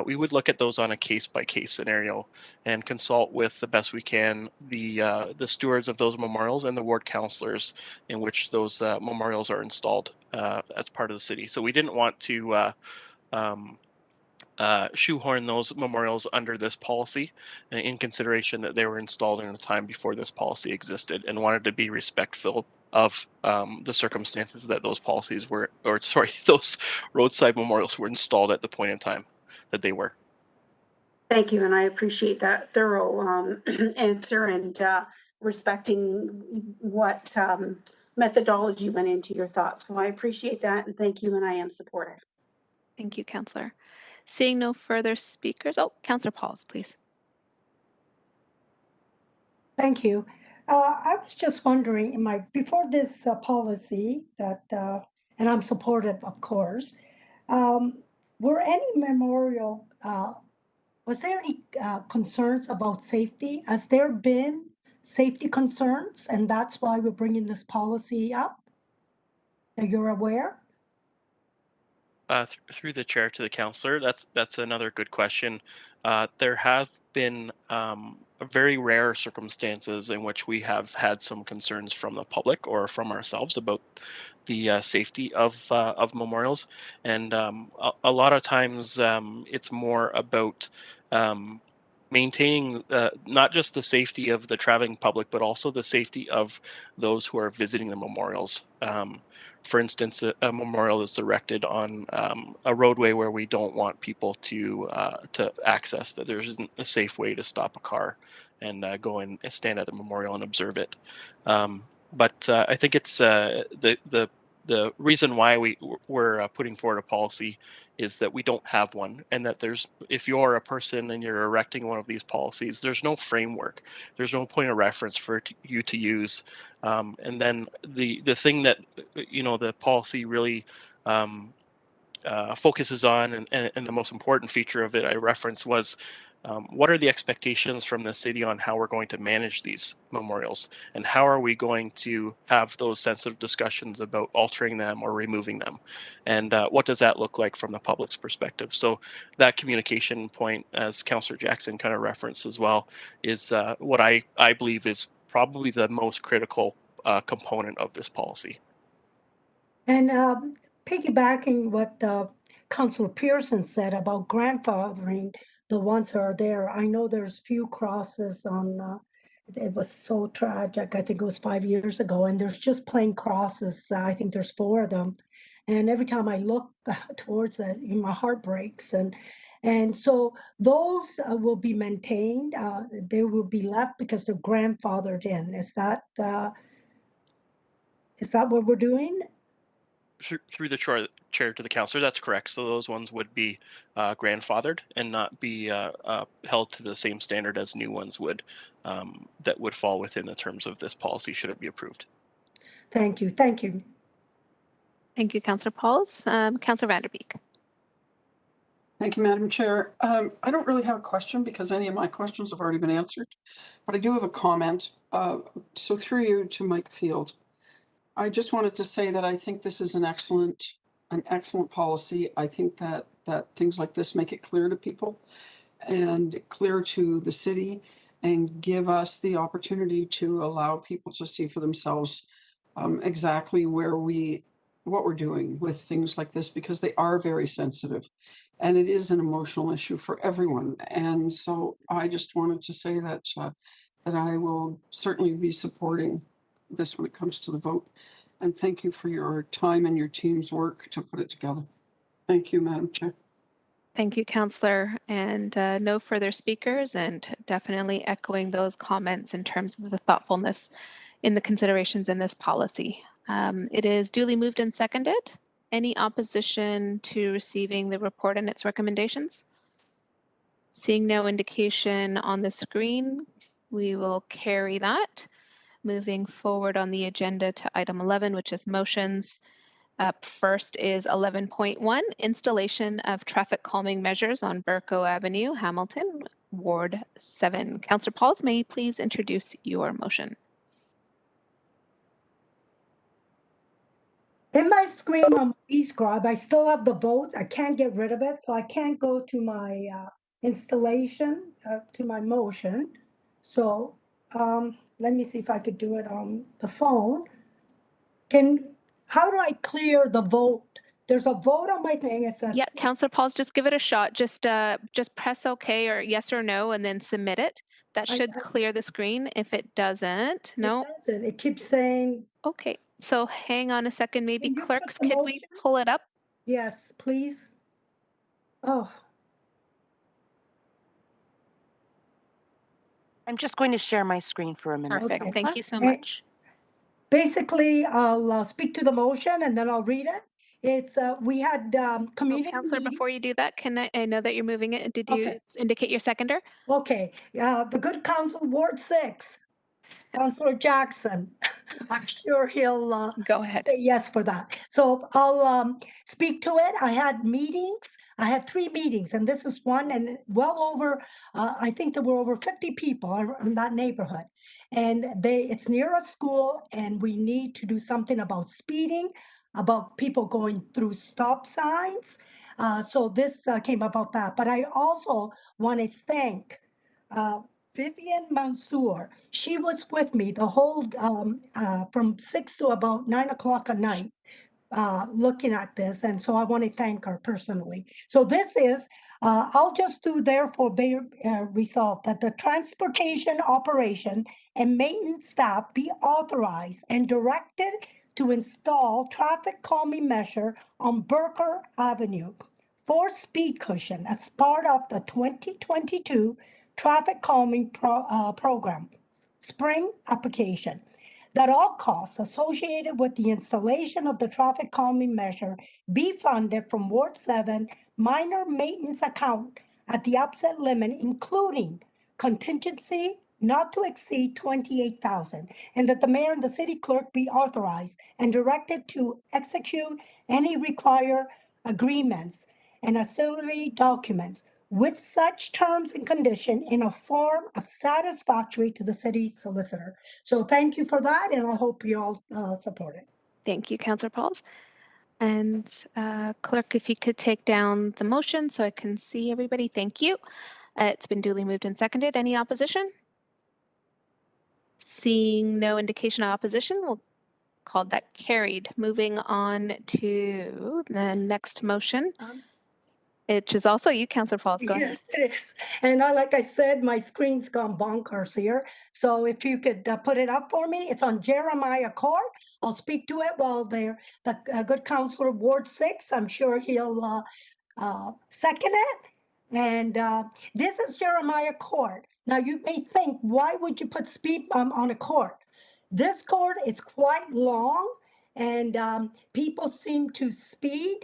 Speaker 15: we would look at those on a case-by-case scenario and consult with the best we can the stewards of those memorials and the ward councillors in which those memorials are installed as part of the city. So we didn't want to shoehorn those memorials under this policy in consideration that they were installed in a time before this policy existed, and wanted to be respectful of the circumstances that those policies were, or sorry, those roadside memorials were installed at the point in time that they were.
Speaker 5: Thank you, and I appreciate that thorough answer and respecting what methodology went into your thoughts. So I appreciate that, and thank you, and I am supportive.
Speaker 4: Thank you, Councillor. Seeing no further speakers. Oh, Councillor Pauls, please.
Speaker 16: Thank you. I was just wondering, Mike, before this policy that, and I'm supportive, of course, were any memorial, was there any concerns about safety? Has there been safety concerns, and that's why we're bringing this policy up? That you're aware?
Speaker 15: Through the chair to the councillor, that's another good question. There have been very rare circumstances in which we have had some concerns from the public or from ourselves about the safety of memorials, and a lot of times it's more about maintaining not just the safety of the traveling public, but also the safety of those who are visiting the memorials. For instance, a memorial is directed on a roadway where we don't want people to access, that there isn't a safe way to stop a car and go and stand at the memorial and observe it. But I think it's the reason why we're putting forward a policy is that we don't have one, and that if you're a person and you're erecting one of these policies, there's no framework, there's no point of reference for you to use, and then the thing that the policy really focuses on, and the most important feature of it I referenced was what are the expectations from the city on how we're going to manage these memorials, and how are we going to have those sensitive discussions about altering them or removing them, and what does that look like from the public's perspective. So that communication point, as Councillor Jackson kind of referenced as well, is what I believe is probably the most critical component of this policy.
Speaker 16: And piggybacking what Councillor Pearson said about grandfathering the ones that are there. I know there's few crosses on, it was so tragic. I think it was 5 years ago, and there's just plain crosses. I think there's 4 of them. And every time I look towards that, my heart breaks. And so those will be maintained. They will be left because they're grandfathered in. Is that what we're doing?
Speaker 15: Through the chair to the councillor, that's correct. So those ones would be grandfathered and not be held to the same standard as new ones would, that would fall within the terms of this policy should it be approved.
Speaker 16: Thank you. Thank you.
Speaker 4: Thank you, Councillor Pauls. Councillor Vanderbeek.
Speaker 17: Thank you, Madam Chair. I don't really have a question because any of my questions have already been answered, but I do have a comment. So through you to Mike Field, I just wanted to say that I think this is an excellent policy. I think that things like this make it clear to people and clear to the city and give us the opportunity to allow people to see for themselves exactly what we're doing with things like this, because they are very sensitive and it is an emotional issue for everyone. And so I just wanted to say that that I will certainly be supporting this when it comes to the vote. And thank you for your time and your team's work to put it together. Thank you, Madam Chair.
Speaker 4: Thank you, Councillor. And no further speakers, and definitely echoing those comments in terms of the thoughtfulness in the considerations in this policy. It is duly moved and seconded. Any opposition to receiving the report and its recommendations? Seeing no indication on the screen, we will carry that. Moving forward on the agenda to item 11, which is motions. Up first is 11.1, installation of traffic calming measures on Burco Avenue, Hamilton, Ward 7. Councillor Pauls, may you please introduce your motion?
Speaker 16: In my screen on eScribe, I still have the vote. I can't get rid of it, so I can't go to my installation, to my motion. So let me see if I could do it on the phone. How do I clear the vote? There's a vote on my thing. It says,
Speaker 4: Yeah, Councillor Pauls, just give it a shot. Just press OK or yes or no, and then submit it. That should clear the screen. If it doesn't, no.
Speaker 16: It doesn't. It keeps saying.
Speaker 4: Okay, so hang on a second. Maybe
Speaker 16: Can you
Speaker 4: clerks,
Speaker 16: put the
Speaker 4: could we
Speaker 16: motion?
Speaker 4: pull it up?
Speaker 16: Yes, please. Oh,
Speaker 2: I'm just going to share my screen for a minute.
Speaker 4: Perfect.
Speaker 16: Okay.
Speaker 4: Thank you so much.
Speaker 16: basically, I'll speak to the motion and then I'll read it. It's we had community.
Speaker 4: Councillor, before you do that, can I know that you're moving it. Did you
Speaker 16: Okay.
Speaker 4: indicate your seconder?
Speaker 16: Okay, the good council, Ward 6, Councillor Jackson. I'm sure he'll
Speaker 4: Go ahead.
Speaker 16: say yes for that. So I'll speak to it. I had meetings. I had 3 meetings, and this is one, and well over, I think there were over 50 people in that neighborhood. And it's near a school, and we need to do something about speeding, about people going through stop signs. So this came about that. But I also want to thank Vivian Mansour. She was with me the whole from 6 to about 9 o'clock at night, looking at this, and so I want to thank her personally. So this is, I'll just do therefore be resolved that the transportation operation and maintenance staff be authorized and directed to install traffic calming measure on Burker Avenue for speed cushion as part of the 2022 traffic calming program spring application, that all costs associated with the installation of the traffic calming measure be funded from Ward 7 minor maintenance account at the upset limit, including contingency not to exceed $28,000, and that the mayor and the city clerk be authorized and directed to execute any required agreements and ancillary documents with such terms and condition in a form of satisfactory to the city solicitor. So thank you for that, and I hope you all support it.
Speaker 4: Thank you, Councillor Pauls. And clerk, if you could take down the motion so I can see everybody. Thank you. It's been duly moved and seconded. Any opposition? Seeing no indication of opposition, we'll call that carried. Moving on to the next motion. It is also you, Councillor Pauls. Go ahead.
Speaker 16: Yes, it is. And like I said, my screen's gone bonkers here. So if you could put it up for me, it's on Jeremiah Court. I'll speak to it while the good councillor Ward 6, I'm sure he'll second it. And this is Jeremiah Court. Now you may think, why would you put speed bump on a court? This court is quite long, and people seem to speed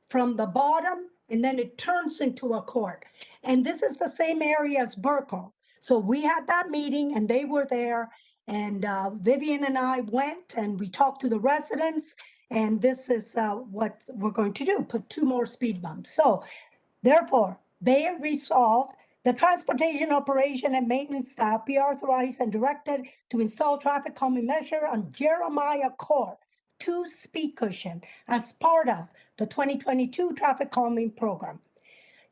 Speaker 16: from the bottom, and then it turns into a court. And this is the same area as Burkle. So we had that meeting, and they were there, and Vivian and I went, and we talked to the residents, and this is what we're going to do, put 2 more speed bumps. So therefore, be it resolved, the transportation operation and maintenance staff be authorized and directed to install traffic calming measure on Jeremiah Court 2 speed cushion as part of the 2022 traffic calming program.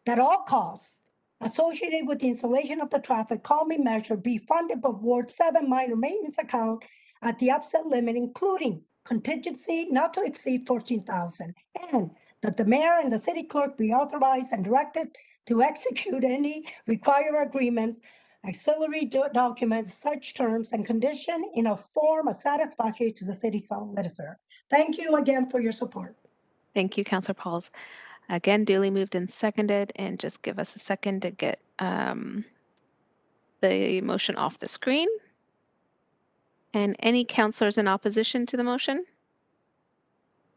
Speaker 16: That all costs associated with the installation of the traffic calming measure be funded by Ward 7 minor maintenance account at the upset limit, including contingency not to exceed $14,000, and that the mayor and the city clerk be authorized and directed to execute any required agreements, auxiliary documents, such terms and condition in a form of satisfactory to the city solicitor. Thank you again for your support.
Speaker 4: Thank you, Councillor Pauls. Again, duly moved and seconded, and just give us a second to get the motion off the screen. And any councillors in opposition to the motion?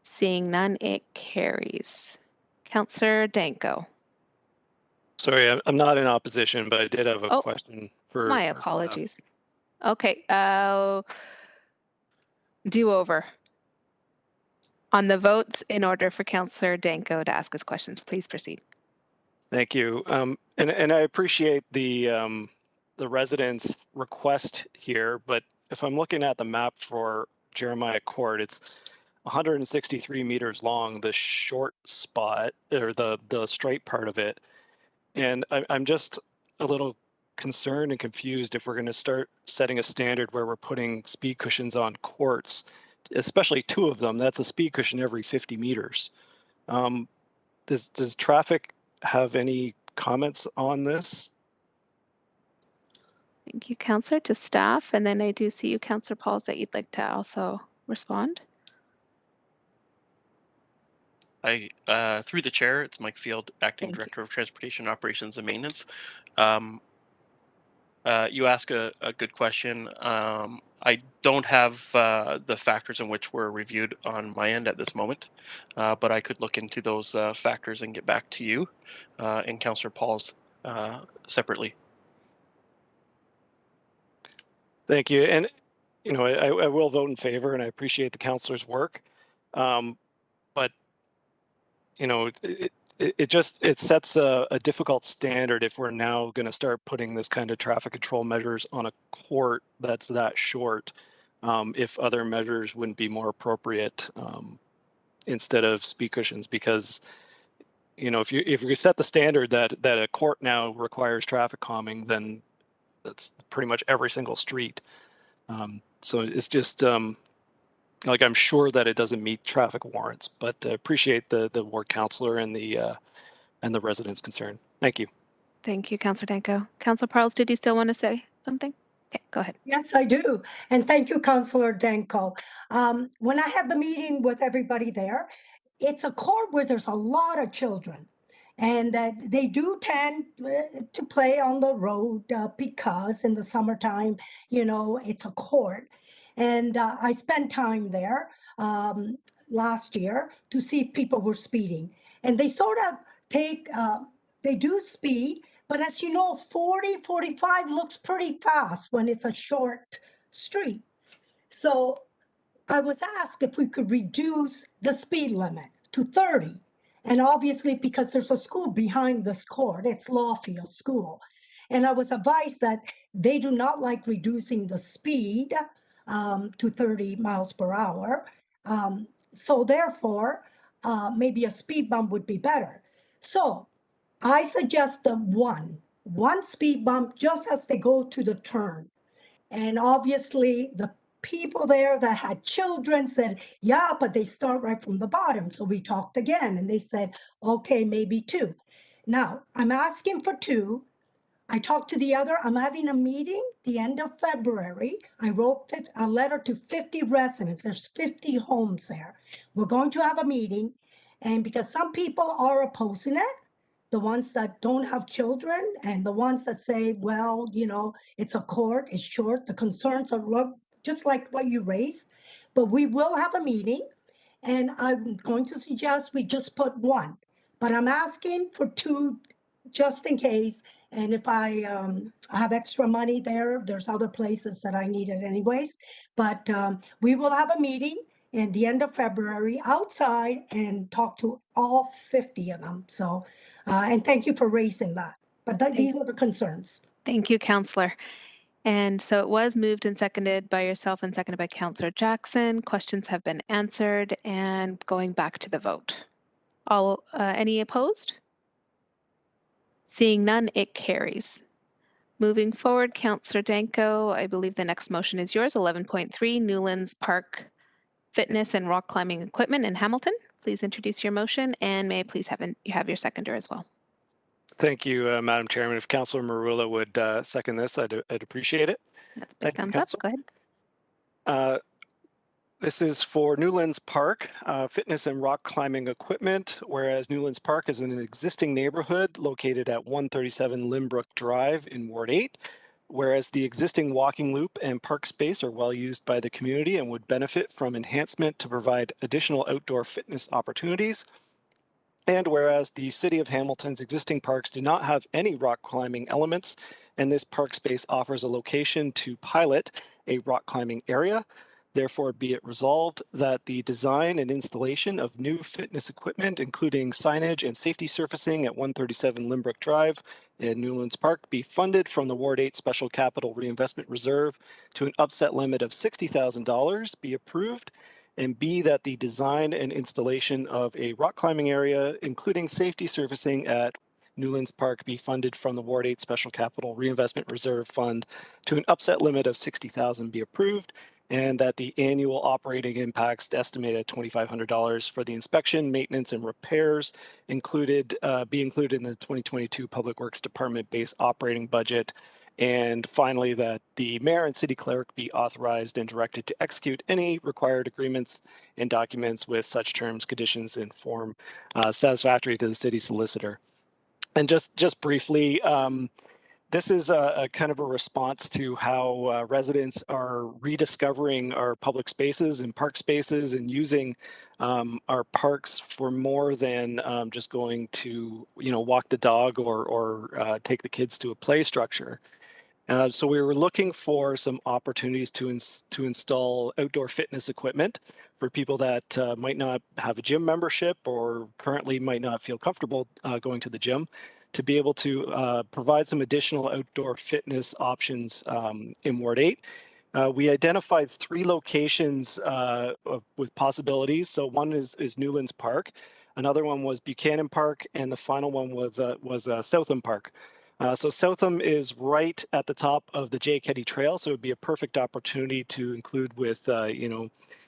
Speaker 4: Seeing none, it carries. Councillor Danko.
Speaker 9: Sorry, I'm not in opposition, but I did have a question for
Speaker 4: My
Speaker 9: for staff.
Speaker 4: apologies. Okay, do over. On the votes, in order for Councillor Danko to ask his questions, please proceed.
Speaker 9: Thank you. And I appreciate the residents' request here, but if I'm looking at the map for Jeremiah Court, it's 163 meters long, the short spot or the straight part of it. And I'm just a little concerned and confused if we're going to start setting a standard where we're putting speed cushions on courts, especially 2 of them. That's a speed cushion every 50 meters. Does traffic have any comments on this?
Speaker 4: Thank you, Councillor. To staff, and then I do see you, Councillor Pauls, that you'd like to also respond.
Speaker 15: Through the chair, it's Mike Field, Acting Director of Transportation Operations and Maintenance. You ask a good question. I don't have the factors in which were reviewed on my end at this moment, but I could look into those factors and get back to you and Councillor Pauls separately.
Speaker 9: Thank you. And, you know, I will vote in favor, and I appreciate the councillor's work. But, you know, it sets a difficult standard if we're now going to start putting this kind of traffic control measures on a court that's that short, if other measures wouldn't be more appropriate instead of speed cushions. Because, you know, if you set the standard that a court now requires traffic calming, then that's pretty much every single street. So it's just like, I'm sure that it doesn't meet traffic warrants, but I appreciate the ward councillor and the residents' concern. Thank you.
Speaker 4: Thank you, Councillor Danko. Councillor Pauls, did you still want to say something? Okay, go ahead.
Speaker 16: Yes, I do. And thank you, Councillor Danko. When I had the meeting with everybody there, it's a court where there's a lot of children. And they do tend to play on the road because in the summertime, you know, it's a court. And I spent time there last year to see if people were speeding. And they sort of they do speed, but as you know, 40, 45 looks pretty fast when it's a short street. So I was asked if we could reduce the speed limit to 30. And obviously, because there's a school behind this court, it's Lawfield School. And I was advised that they do not like reducing the speed to 30 miles per hour. So therefore, maybe a speed bump would be better. So I suggest the one speed bump just as they go to the turn. And obviously, the people there that had children said, yeah, but they start right from the bottom. So we talked again and they said, okay, maybe 2. Now I'm asking for 2. I talked to the other, I'm having a meeting the end of February. I wrote a letter to 50 residents. There's 50 homes there. We're going to have a meeting. And because some people are opposing it, the ones that don't have children and the ones that say, well, you know, it's a court, it's short, the concerns are just like what you raised. But we will have a meeting and I'm going to suggest we just put 1. But I'm asking for 2 just in case. And if I have extra money there, there's other places that I need it anyways. But we will have a meeting in the end of February outside and talk to all 50 of them. So, and thank you for raising that. But these are the concerns.
Speaker 4: Thank you, Councillor. And so it was moved and seconded by yourself and seconded by Councillor Jackson. Questions have been answered and going back to the vote. Any opposed? Seeing none, it carries. Moving forward, Councillor Danko, I believe the next motion is yours, 11.3, Newlands Park Fitness and Rock Climbing Equipment in Hamilton. Please introduce your motion and may I please have your seconder as well.
Speaker 9: Thank you, Madam Chairman. If Councillor Marula would second this, I'd appreciate it.
Speaker 4: That's a big thumbs up. Go ahead.
Speaker 9: This is for Newlands Park, fitness and rock climbing equipment, whereas Newlands Park is in an existing neighborhood located at 137 Limbrook Drive in Ward 8, whereas the existing walking loop and park space are well used by the community and would benefit from enhancement to provide additional outdoor fitness opportunities. And whereas the City of Hamilton's existing parks do not have any rock climbing elements, and this park space offers a location to pilot a rock climbing area, therefore be it resolved that the design and installation of new fitness equipment, including signage and safety surfacing at 137 Limbrook Drive in Newlands Park, be funded from the Ward 8 Special Capital Reinvestment Reserve to an upset limit of $60,000 be approved, and B, that the design and installation of a rock climbing area, including safety surfacing at Newlands Park, be funded from the Ward 8 Special Capital Reinvestment Reserve Fund to an upset limit of $60,000 be approved, and that the annual operating impacts estimated at $2,500 for the inspection, maintenance, and repairs be included in the 2022 Public Works Department base operating budget. And finally, that the mayor and city clerk be authorized and directed to execute any required agreements and documents with such terms, conditions, and form satisfactory to the city solicitor. And just briefly, this is a kind of a response to how residents are rediscovering our public spaces and park spaces and using our parks for more than just going to, walk the dog or take the kids to a play structure. So we were looking for some opportunities to install outdoor fitness equipment for people that might not have a gym membership or currently might not feel comfortable going to the gym, to be able to provide some additional outdoor fitness options in Ward 8. We identified 3 locations with possibilities. So one is Newlands Park, another one was Buchanan Park, and the final one was Southam Park. So Southam is right at the top of the J. Keddy Trail, so it would be a perfect opportunity to include with,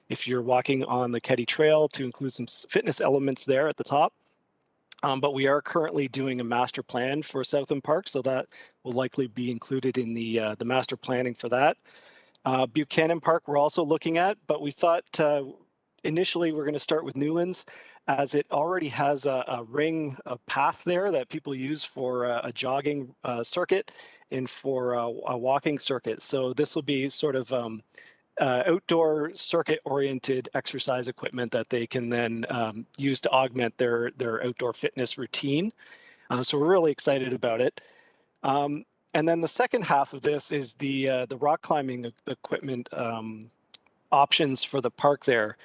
Speaker 9: if you're walking on the Keddy Trail, to include some fitness elements there at the top. But we are currently doing a master plan for Southam Park, so that will likely be included in the master planning for that. Buchanan Park we're also looking at, but we thought initially we're going to start with Newlands, as it already has a ring of path there that people use for a jogging circuit and for a walking circuit. So this will be sort of outdoor circuit-oriented exercise equipment that they can then use to augment their outdoor fitness routine. So we're really excited about it. And then the second half of this is the rock climbing equipment options for the park there.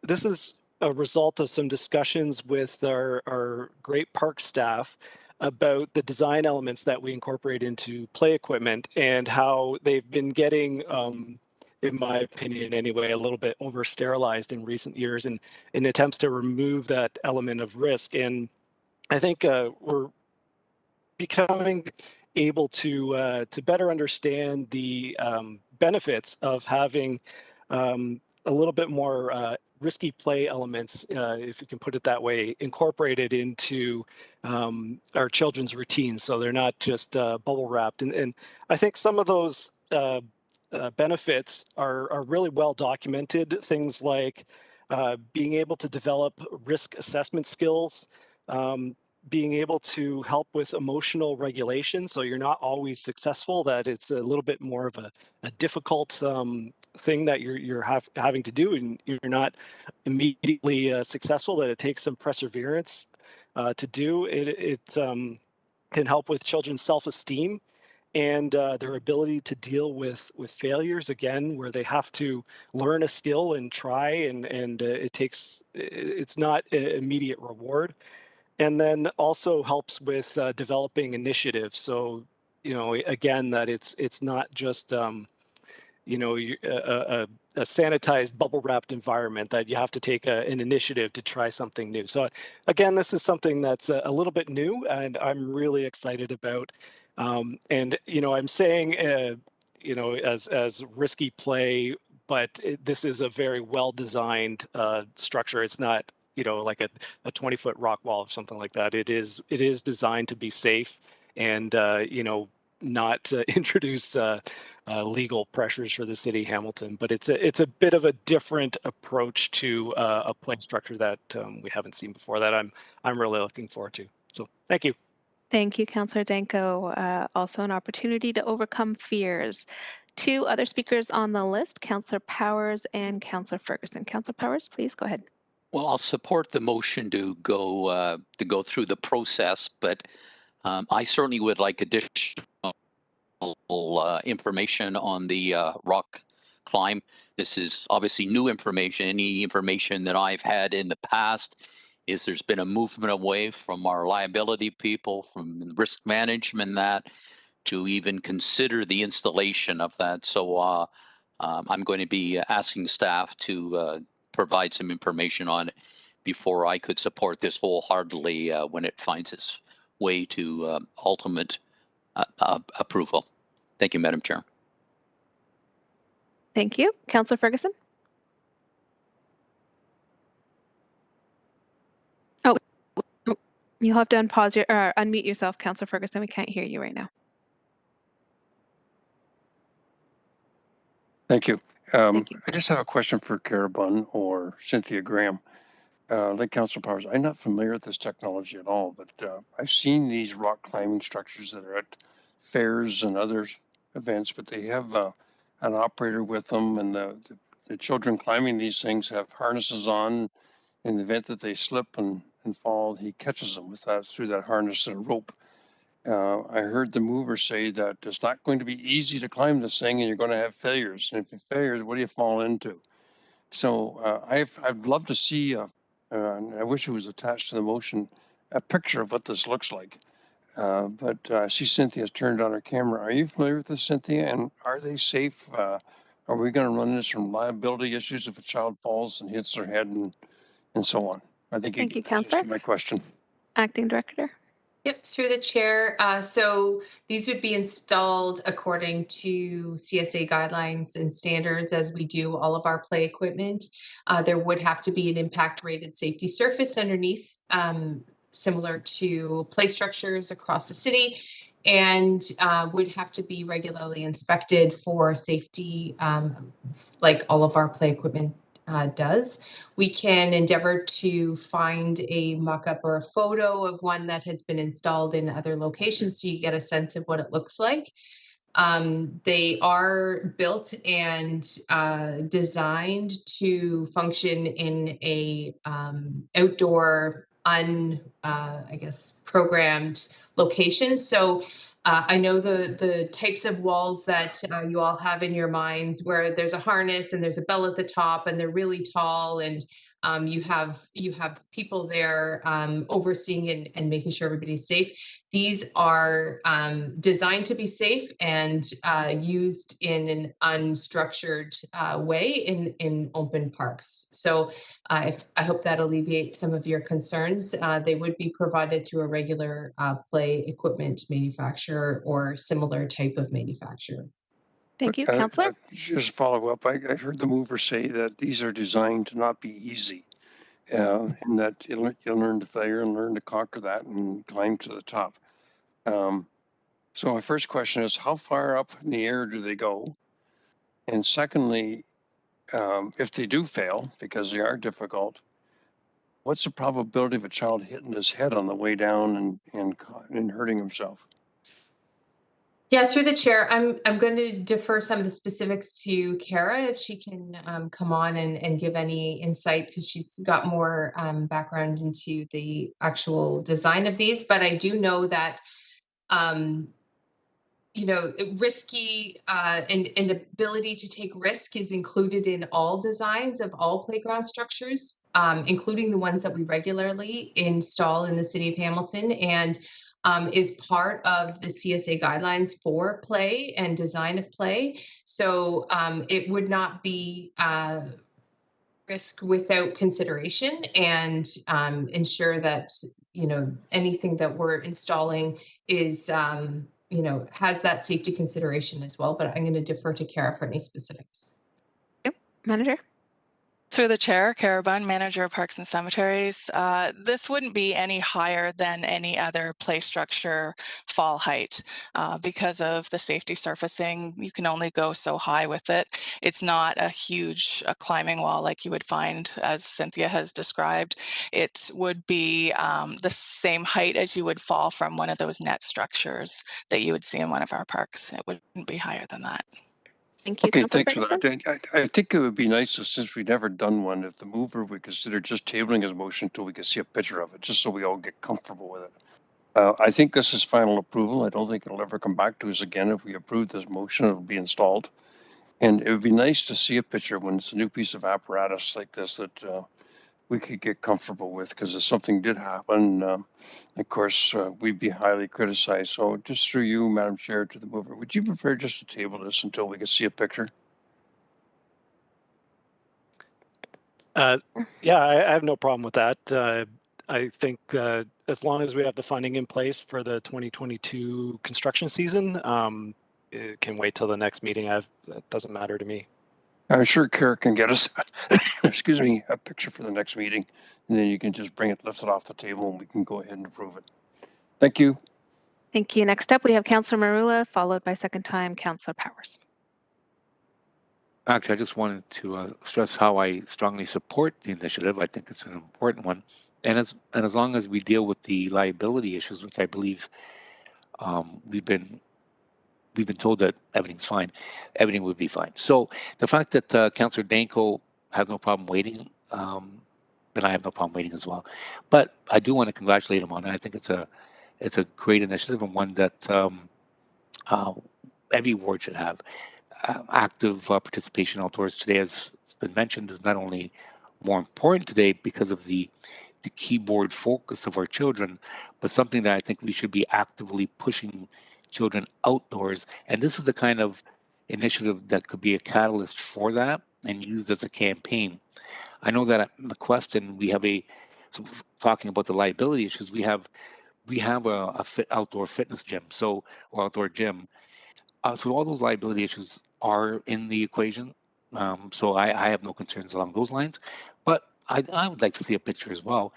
Speaker 9: This is a result of some discussions with our great park staff about the design elements that we incorporate into play equipment and how they've been getting, in my opinion anyway, a little bit over sterilized in recent years in attempts to remove that element of risk. And I think we're becoming able to better understand the benefits of having a little bit more risky play elements, if you can put it that way, incorporated into our children's routines, so they're not just bubble wrapped. And I think some of those benefits are really well documented. Things like being able to develop risk assessment skills, being able to help with emotional regulation, so you're not always successful, that it's a little bit more of a difficult thing that you're having to do, and you're not immediately successful, that it takes some perseverance to do. It can help with children's self-esteem and their ability to deal with failures, again, where they have to learn a skill and try, and it's not an immediate reward. And then also helps with developing initiative. So, again, that it's not just a sanitized bubble wrapped environment, that you have to take an initiative to try something new. So again, this is something that's a little bit new, and I'm really excited about. And I'm saying as risky play, but this is a very well designed structure. It's not like a 20-foot rock wall or something like that. It is designed to be safe and not introduce legal pressures for the city of Hamilton. But it's a bit of a different approach to a play structure that we haven't seen before, that I'm really looking forward to. So thank you.
Speaker 4: Thank you, Councillor Danko. Also an opportunity to overcome fears. Two other speakers on the list, Councillor Powers and Councillor Ferguson. Councillor Powers, please go ahead.
Speaker 14: Well, I'll support the motion to go through the process, but I certainly would like additional information on the rock climb. This is obviously new information. Any information that I've had in the past is there's been a movement away from our liability people, from risk management, that to even consider the installation of that. So I'm going to be asking staff to provide some information on it before I could support this wholeheartedly when it finds its way to ultimate approval. Thank you, Madam Chair.
Speaker 4: Thank you. Councillor Ferguson? Oh, you'll have to unmute yourself, Councillor Ferguson. We can't hear you right now.
Speaker 7: Thank you.
Speaker 4: Thank you.
Speaker 7: I just have a question for Carabun or Cynthia Graham. Like Councillor Powers, I'm not familiar with this technology at all, but I've seen these rock climbing structures that are at fairs and other events, but they have an operator with them, and the children climbing these things have harnesses on. In the event that they slip and fall, he catches them with that through that harness and a rope. I heard the mover say that it's not going to be easy to climb this thing, and you're going to have failures. And if you failures, what do you fall into? So I'd love to see, and I wish it was attached to the motion, a picture of what this looks like. But I see Cynthia's turned on her camera. Are you familiar with this, Cynthia? And are they safe? Are we going to run into some liability issues if a child falls and hits their head and so on? I think
Speaker 4: Thank you,
Speaker 7: can answer
Speaker 4: Councillor.
Speaker 7: my question.
Speaker 4: Acting Director.
Speaker 10: Yep, through the chair. So these would be installed according to CSA guidelines and standards, as we do all of our play equipment. There would have to be an impact rated safety surface underneath, similar to play structures across the city, and would have to be regularly inspected for safety, like all of our play equipment does. We can endeavor to find a mock-up or a photo of one that has been installed in other locations so you get a sense of what it looks like. They are built and designed to function in a outdoor, I guess, programmed location. So I know the types of walls that you all have in your minds, where there's a harness and there's a bell at the top and they're really tall, and you have people there overseeing and making sure everybody's safe. These are designed to be safe and used in an unstructured way in open parks. So I hope that alleviates some of your concerns. They would be provided through a regular play equipment manufacturer or similar type of manufacturer.
Speaker 4: Thank you, Councillor.
Speaker 7: Just follow up. I heard the mover say that these are designed to not be easy, and that you'll learn to failure and learn to conquer that and climb to the top. So my first question is, how far up in the air do they go? And secondly, if they do fail, because they are difficult, what's the probability of a child hitting his head on the way down and hurting himself?
Speaker 10: Yeah, through the chair, I'm going to defer some of the specifics to Kara if she can come on and give any insight, because she's got more background into the actual design of these. But I do know that risky and ability to take risk is included in all designs of all playground structures, including the ones that we regularly install in the city of Hamilton, and is part of the CSA guidelines for play and design of play. So it would not be risk without consideration, and ensure that anything that we're installing is has that safety consideration as well. But I'm going to defer to Kara for any specifics.
Speaker 4: Yep, Manager.
Speaker 11: Through the chair, Kara Bunn, Manager of Parks and Cemeteries. This wouldn't be any higher than any other play structure fall height because of the safety surfacing. You can only go so high with it. It's not a huge climbing wall like you would find, as Cynthia has described. It would be the same height as you would fall from one of those net structures that you would see in one of our parks. It wouldn't be higher than that.
Speaker 4: Thank you,
Speaker 7: Okay,
Speaker 4: Councillor
Speaker 7: thanks for
Speaker 4: Ferguson.
Speaker 7: that. I think it would be nice, since we've never done one, if the mover would consider just tabling his motion until we can see a picture of it, just so we all get comfortable with it. I think this is final approval. I don't think it'll ever come back to us again. If we approve this motion, it'll be installed. And it would be nice to see a picture when it's a new piece of apparatus like this that we could get comfortable with, because if something did happen, of course, we'd be highly criticized. So just through you, Madam Chair, to the mover, would you prefer just to table this until we can see a picture?
Speaker 9: Yeah, I have no problem with that. I think as long as we have the funding in place for the 2022 construction season, it can wait till the next meeting. That doesn't matter to me.
Speaker 7: I'm sure Kara can get us, excuse me, a picture for the next meeting, and then you can just bring it, lift it off the table, and we can go ahead and approve it. Thank you.
Speaker 4: Thank you. Next up, we have Councillor Marula, followed by second time Councillor Powers.
Speaker 18: Actually, I just wanted to stress how I strongly support the initiative. I think it's an important one, and as long as we deal with the liability issues, which I believe we've been told that everything's fine, everything would be fine. So the fact that Councillor Danko has no problem waiting, then I have no problem waiting as well. But I do want to congratulate him on it. I think it's a great initiative, and one that every ward should have. Active participation outdoors today, as it's been mentioned, is not only more important today because of the keyboard focus of our children, but something that I think we should be actively pushing children outdoors. And this is the kind of initiative that could be a catalyst for that and used as a campaign. I know that at McQuestion we have talking about the liability issues, we have a outdoor fitness gym, or outdoor gym. So all those liability issues are in the equation. So I have no concerns along those lines. But I would like to see a picture as well.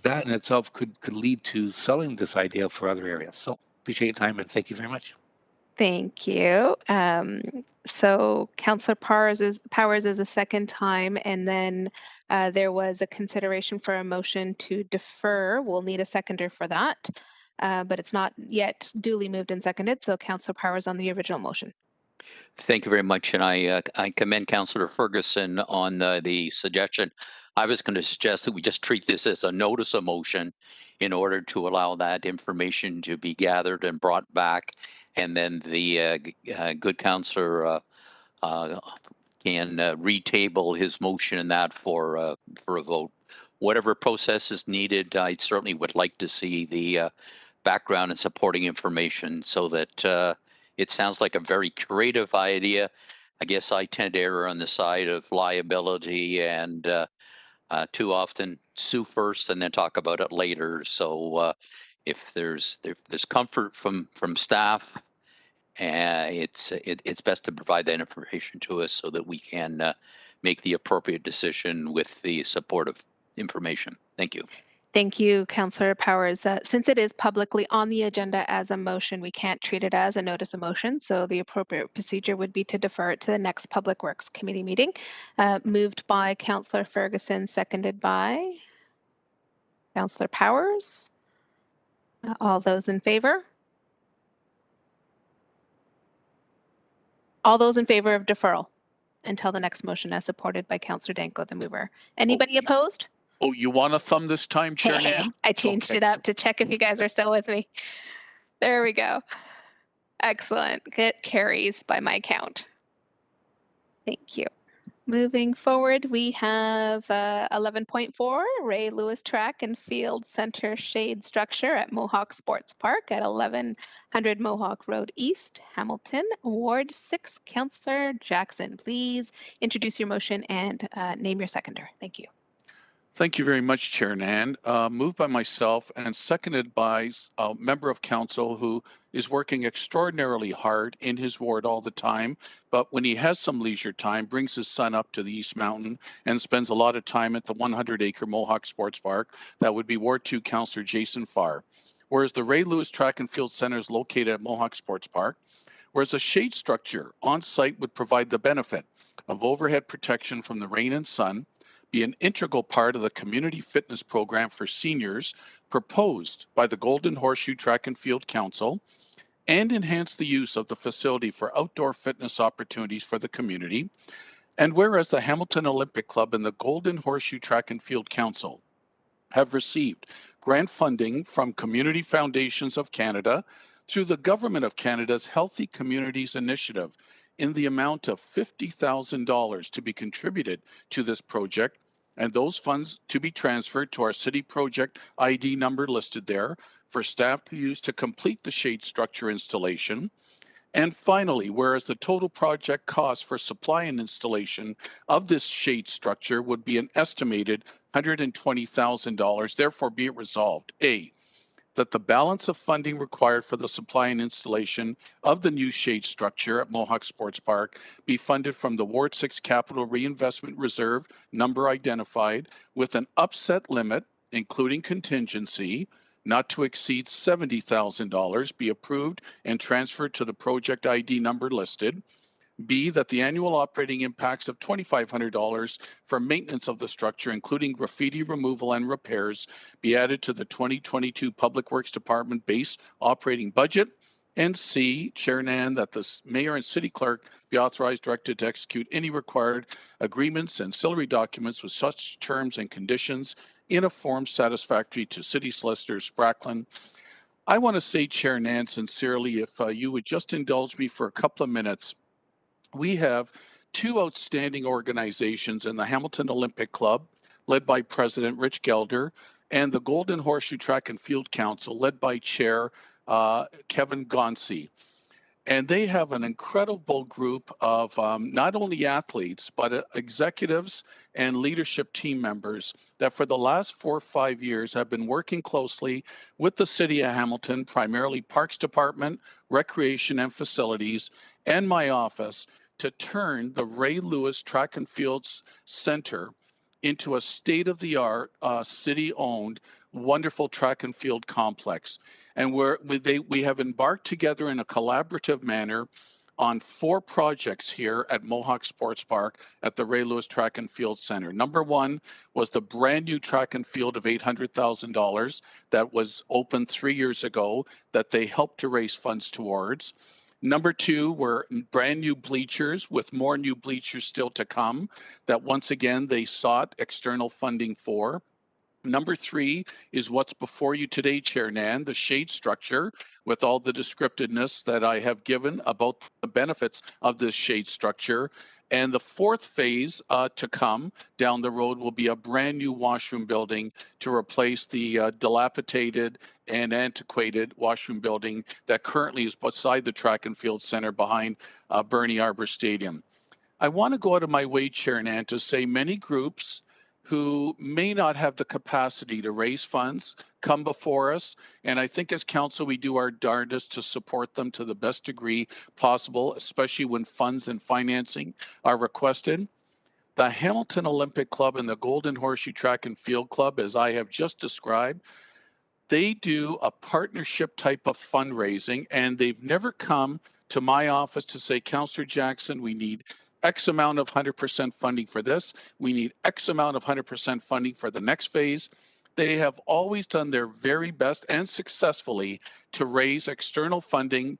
Speaker 18: That in itself could lead to selling this idea for other areas. So appreciate your time and thank you very much.
Speaker 4: Thank you. So Councillor Powers is a second time, and then there was a consideration for a motion to defer. We'll need a seconder for that, but it's not yet duly moved and seconded. So Councillor Powers on the original motion.
Speaker 14: Thank you very much, and I commend Councillor Ferguson on the suggestion. I was going to suggest that we just treat this as a notice of motion in order to allow that information to be gathered and brought back, and then the good councillor can retable his motion and that for a vote. Whatever process is needed, I certainly would like to see the background and supporting information so that it sounds like a very creative idea. I guess I tend to err on the side of liability and too often sue first and then talk about it later. So if there's comfort from staff it's best to provide that information to us so that we can make the appropriate decision with the supportive information. Thank you.
Speaker 4: Thank you, Councillor Powers. Since it is publicly on the agenda as a motion, we can't treat it as a notice of motion. So the appropriate procedure would be to defer it to the next Public Works Committee meeting. Moved by Councillor Ferguson, seconded by Councillor Powers. All those in favor? All those in favor of deferral until the next motion as supported by Councillor Danko, the mover. Anybody opposed?
Speaker 13: Oh, you want to thumb this time, Chair Nan?
Speaker 4: I changed it up to check if you guys are still with me. There we go. Excellent. It carries by my count. Thank you. Moving forward, we have 11.4, Ray Lewis Track and Field Center Shade Structure at Mohawk Sports Park at 1100 Mohawk Road East, Hamilton, Ward 6. Councillor Jackson, please introduce your motion and name your seconder. Thank you.
Speaker 13: Thank you very much, Chair Nan. Moved by myself and seconded by a member of council who is working extraordinarily hard in his ward all the time, but when he has some leisure time, brings his son up to the East Mountain and spends a lot of time at the 100-acre Mohawk Sports Park. That would be Ward 2 Councillor Jason Farr. Whereas the Ray Lewis Track and Field Center is located at Mohawk Sports Park, whereas a shade structure on site would provide the benefit of overhead protection from the rain and sun, be an integral part of the community fitness program for seniors proposed by the Golden Horseshoe Track and Field Council, and enhance the use of the facility for outdoor fitness opportunities for the community. And whereas the Hamilton Olympic Club and the Golden Horseshoe Track and Field Council have received grant funding from Community Foundations of Canada through the Government of Canada's Healthy Communities Initiative in the amount of $50,000 to be contributed to this project, and those funds to be transferred to our city project ID number listed there for staff to use to complete the shade structure installation. And finally, whereas the total project cost for supply and installation of this shade structure would be an estimated $120,000, therefore be it resolved, A, that the balance of funding required for the supply and installation of the new shade structure at Mohawk Sports Park be funded from the Ward 6 Capital Reinvestment Reserve number identified with an upset limit, including contingency, not to exceed $70,000 be approved and transferred to the project ID number listed. B, that the annual operating impacts of $2,500 for maintenance of the structure, including graffiti removal and repairs, be added to the 2022 Public Works Department base operating budget. And C, Chair Nan, that the mayor and city clerk be authorized, directed to execute any required agreements and ancillary documents with such terms and conditions in a form satisfactory to city solicitor Spracklen. I want to say, Chair Nan, sincerely, if you would just indulge me for a couple of minutes. We have two outstanding organizations in the Hamilton Olympic Club, led by President Rich Gelder, and the Golden Horseshoe Track and Field Council, led by Chair Kevin Gonsi. And they have an incredible group of not only athletes, but executives and leadership team members that for the last 4 or 5 years have been working closely with the City of Hamilton, primarily Parks Department, Recreation and Facilities, and my office to turn the Ray Lewis Track and Fields Center into a state-of-the-art, city-owned, wonderful track and field complex. And we have embarked together in a collaborative manner on 4 projects here at Mohawk Sports Park at the Ray Lewis Track and Field Center. Number 1 was the brand new track and field of $800,000 that was opened 3 years ago that they helped to raise funds towards. Number 2 were brand new bleachers with more new bleachers still to come that once again they sought external funding for. Number 3 is what's before you today, Chair Nan, the shade structure, with all the descriptiveness that I have given about the benefits of this shade structure. And the 4th phase to come down the road will be a brand new washroom building to replace the dilapidated and antiquated washroom building that currently is beside the track and field center behind Bernie Arbor Stadium. I want to go out of my way, Chair Nan, to say many groups who may not have the capacity to raise funds come before us. And I think as council, we do our darndest to support them to the best degree possible, especially when funds and financing are requested. The Hamilton Olympic Club and the Golden Horseshoe Track and Field Club, as I have just described, they do a partnership type of fundraising, and they've never come to my office to say, Councillor Jackson, we need X amount of 100% funding for this. We need X amount of 100% funding for the next phase. They have always done their very best and successfully to raise external funding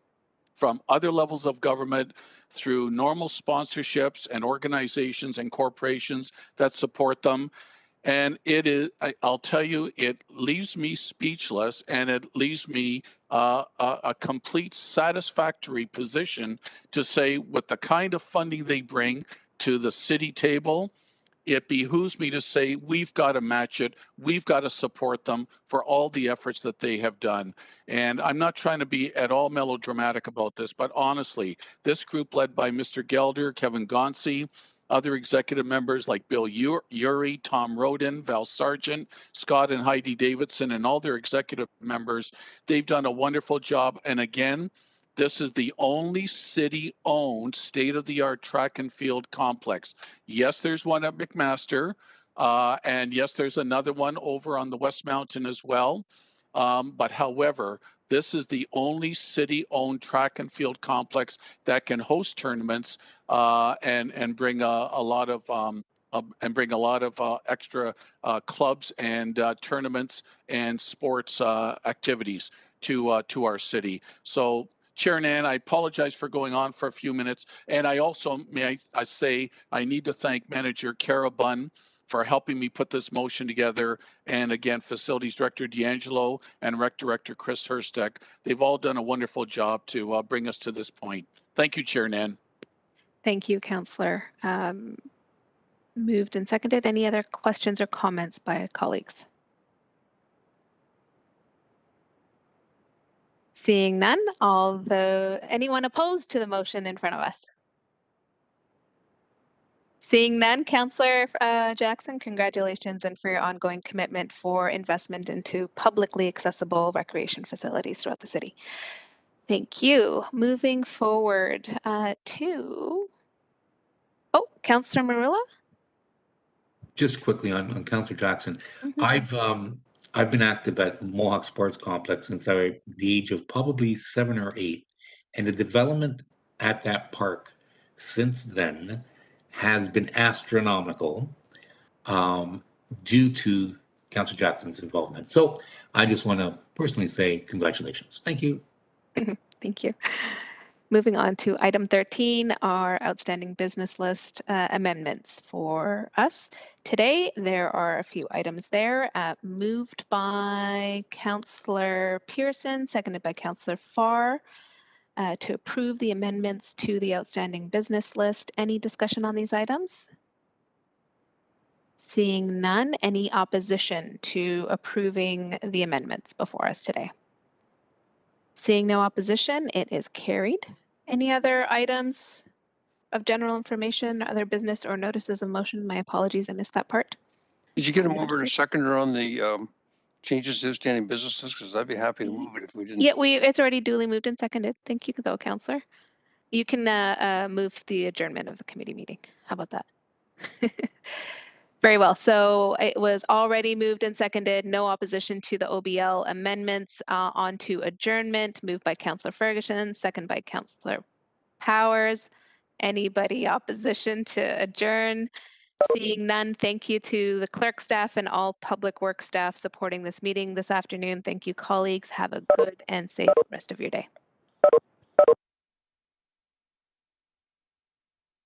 Speaker 13: from other levels of government through normal sponsorships and organizations and corporations that support them. And it is, I'll tell you, it leaves me speechless, and it leaves me a complete satisfactory position to say with the kind of funding they bring to the city table, it behooves me to say we've got to match it. We've got to support them for all the efforts that they have done. And I'm not trying to be at all melodramatic about this, but honestly, this group led by Mr. Gelder, Kevin Gonsi, other executive members like Bill Uri, Tom Roden, Val Sargent, Scott and Heidi Davidson, and all their executive members, they've done a wonderful job. And again, this is the only city-owned state-of-the-art track and field complex. Yes, there's one at McMaster, and yes, there's another one over on the West Mountain as well. But however, this is the only city-owned track and field complex that can host tournaments and bring a lot of extra clubs and tournaments and sports activities to our city. So, Chair Nan, I apologize for going on for a few minutes, and I also I say I need to thank Manager Cara Bunn for helping me put this motion together, and again, Facilities Director D'Angelo and Rec Director Chris Hurstek. They've all done a wonderful job to bring us to this point. Thank you, Chair Nan.
Speaker 4: Thank you, Councillor. Moved and seconded. Any other questions or comments by colleagues? Seeing none, anyone opposed to the motion in front of us? Seeing none, Councillor Jackson, congratulations and for your ongoing commitment for investment into publicly accessible recreation facilities throughout the city. Thank you. Moving forward to, Councillor Marula.
Speaker 18: Just quickly on Councillor Jackson, I've been active at Mohawk Sports Complex since the age of probably 7 or 8, and the development at that park since then has been astronomical due to Councillor Jackson's involvement. So I just want to personally say congratulations. Thank you.
Speaker 4: Thank you. Moving on to item 13, our outstanding business list amendments for us. Today, there are a few items there moved by Councillor Pearson, seconded by Councillor Farr to approve the amendments to the outstanding business list. Any discussion on these items? Seeing none, any opposition to approving the amendments before us today? Seeing no opposition, it is carried. Any other items of general information, other business or notices of motion? My apologies, I missed that part.
Speaker 7: Did you get a mover and a seconder on the changes to standing businesses? Because I'd be happy to move it if we didn't.
Speaker 4: Yeah, it's already duly moved and seconded. Thank you, though, Councillor. You can move the adjournment of the committee meeting. How about that? Very well. So it was already moved and seconded. No opposition to the OBL amendments. On to adjournment. Moved by Councillor Ferguson, second by Councillor Powers. Anybody opposition to adjourn? Seeing none, thank you to the clerk staff and all public work staff supporting this meeting this afternoon. Thank you, colleagues. Have a good and safe rest of your day.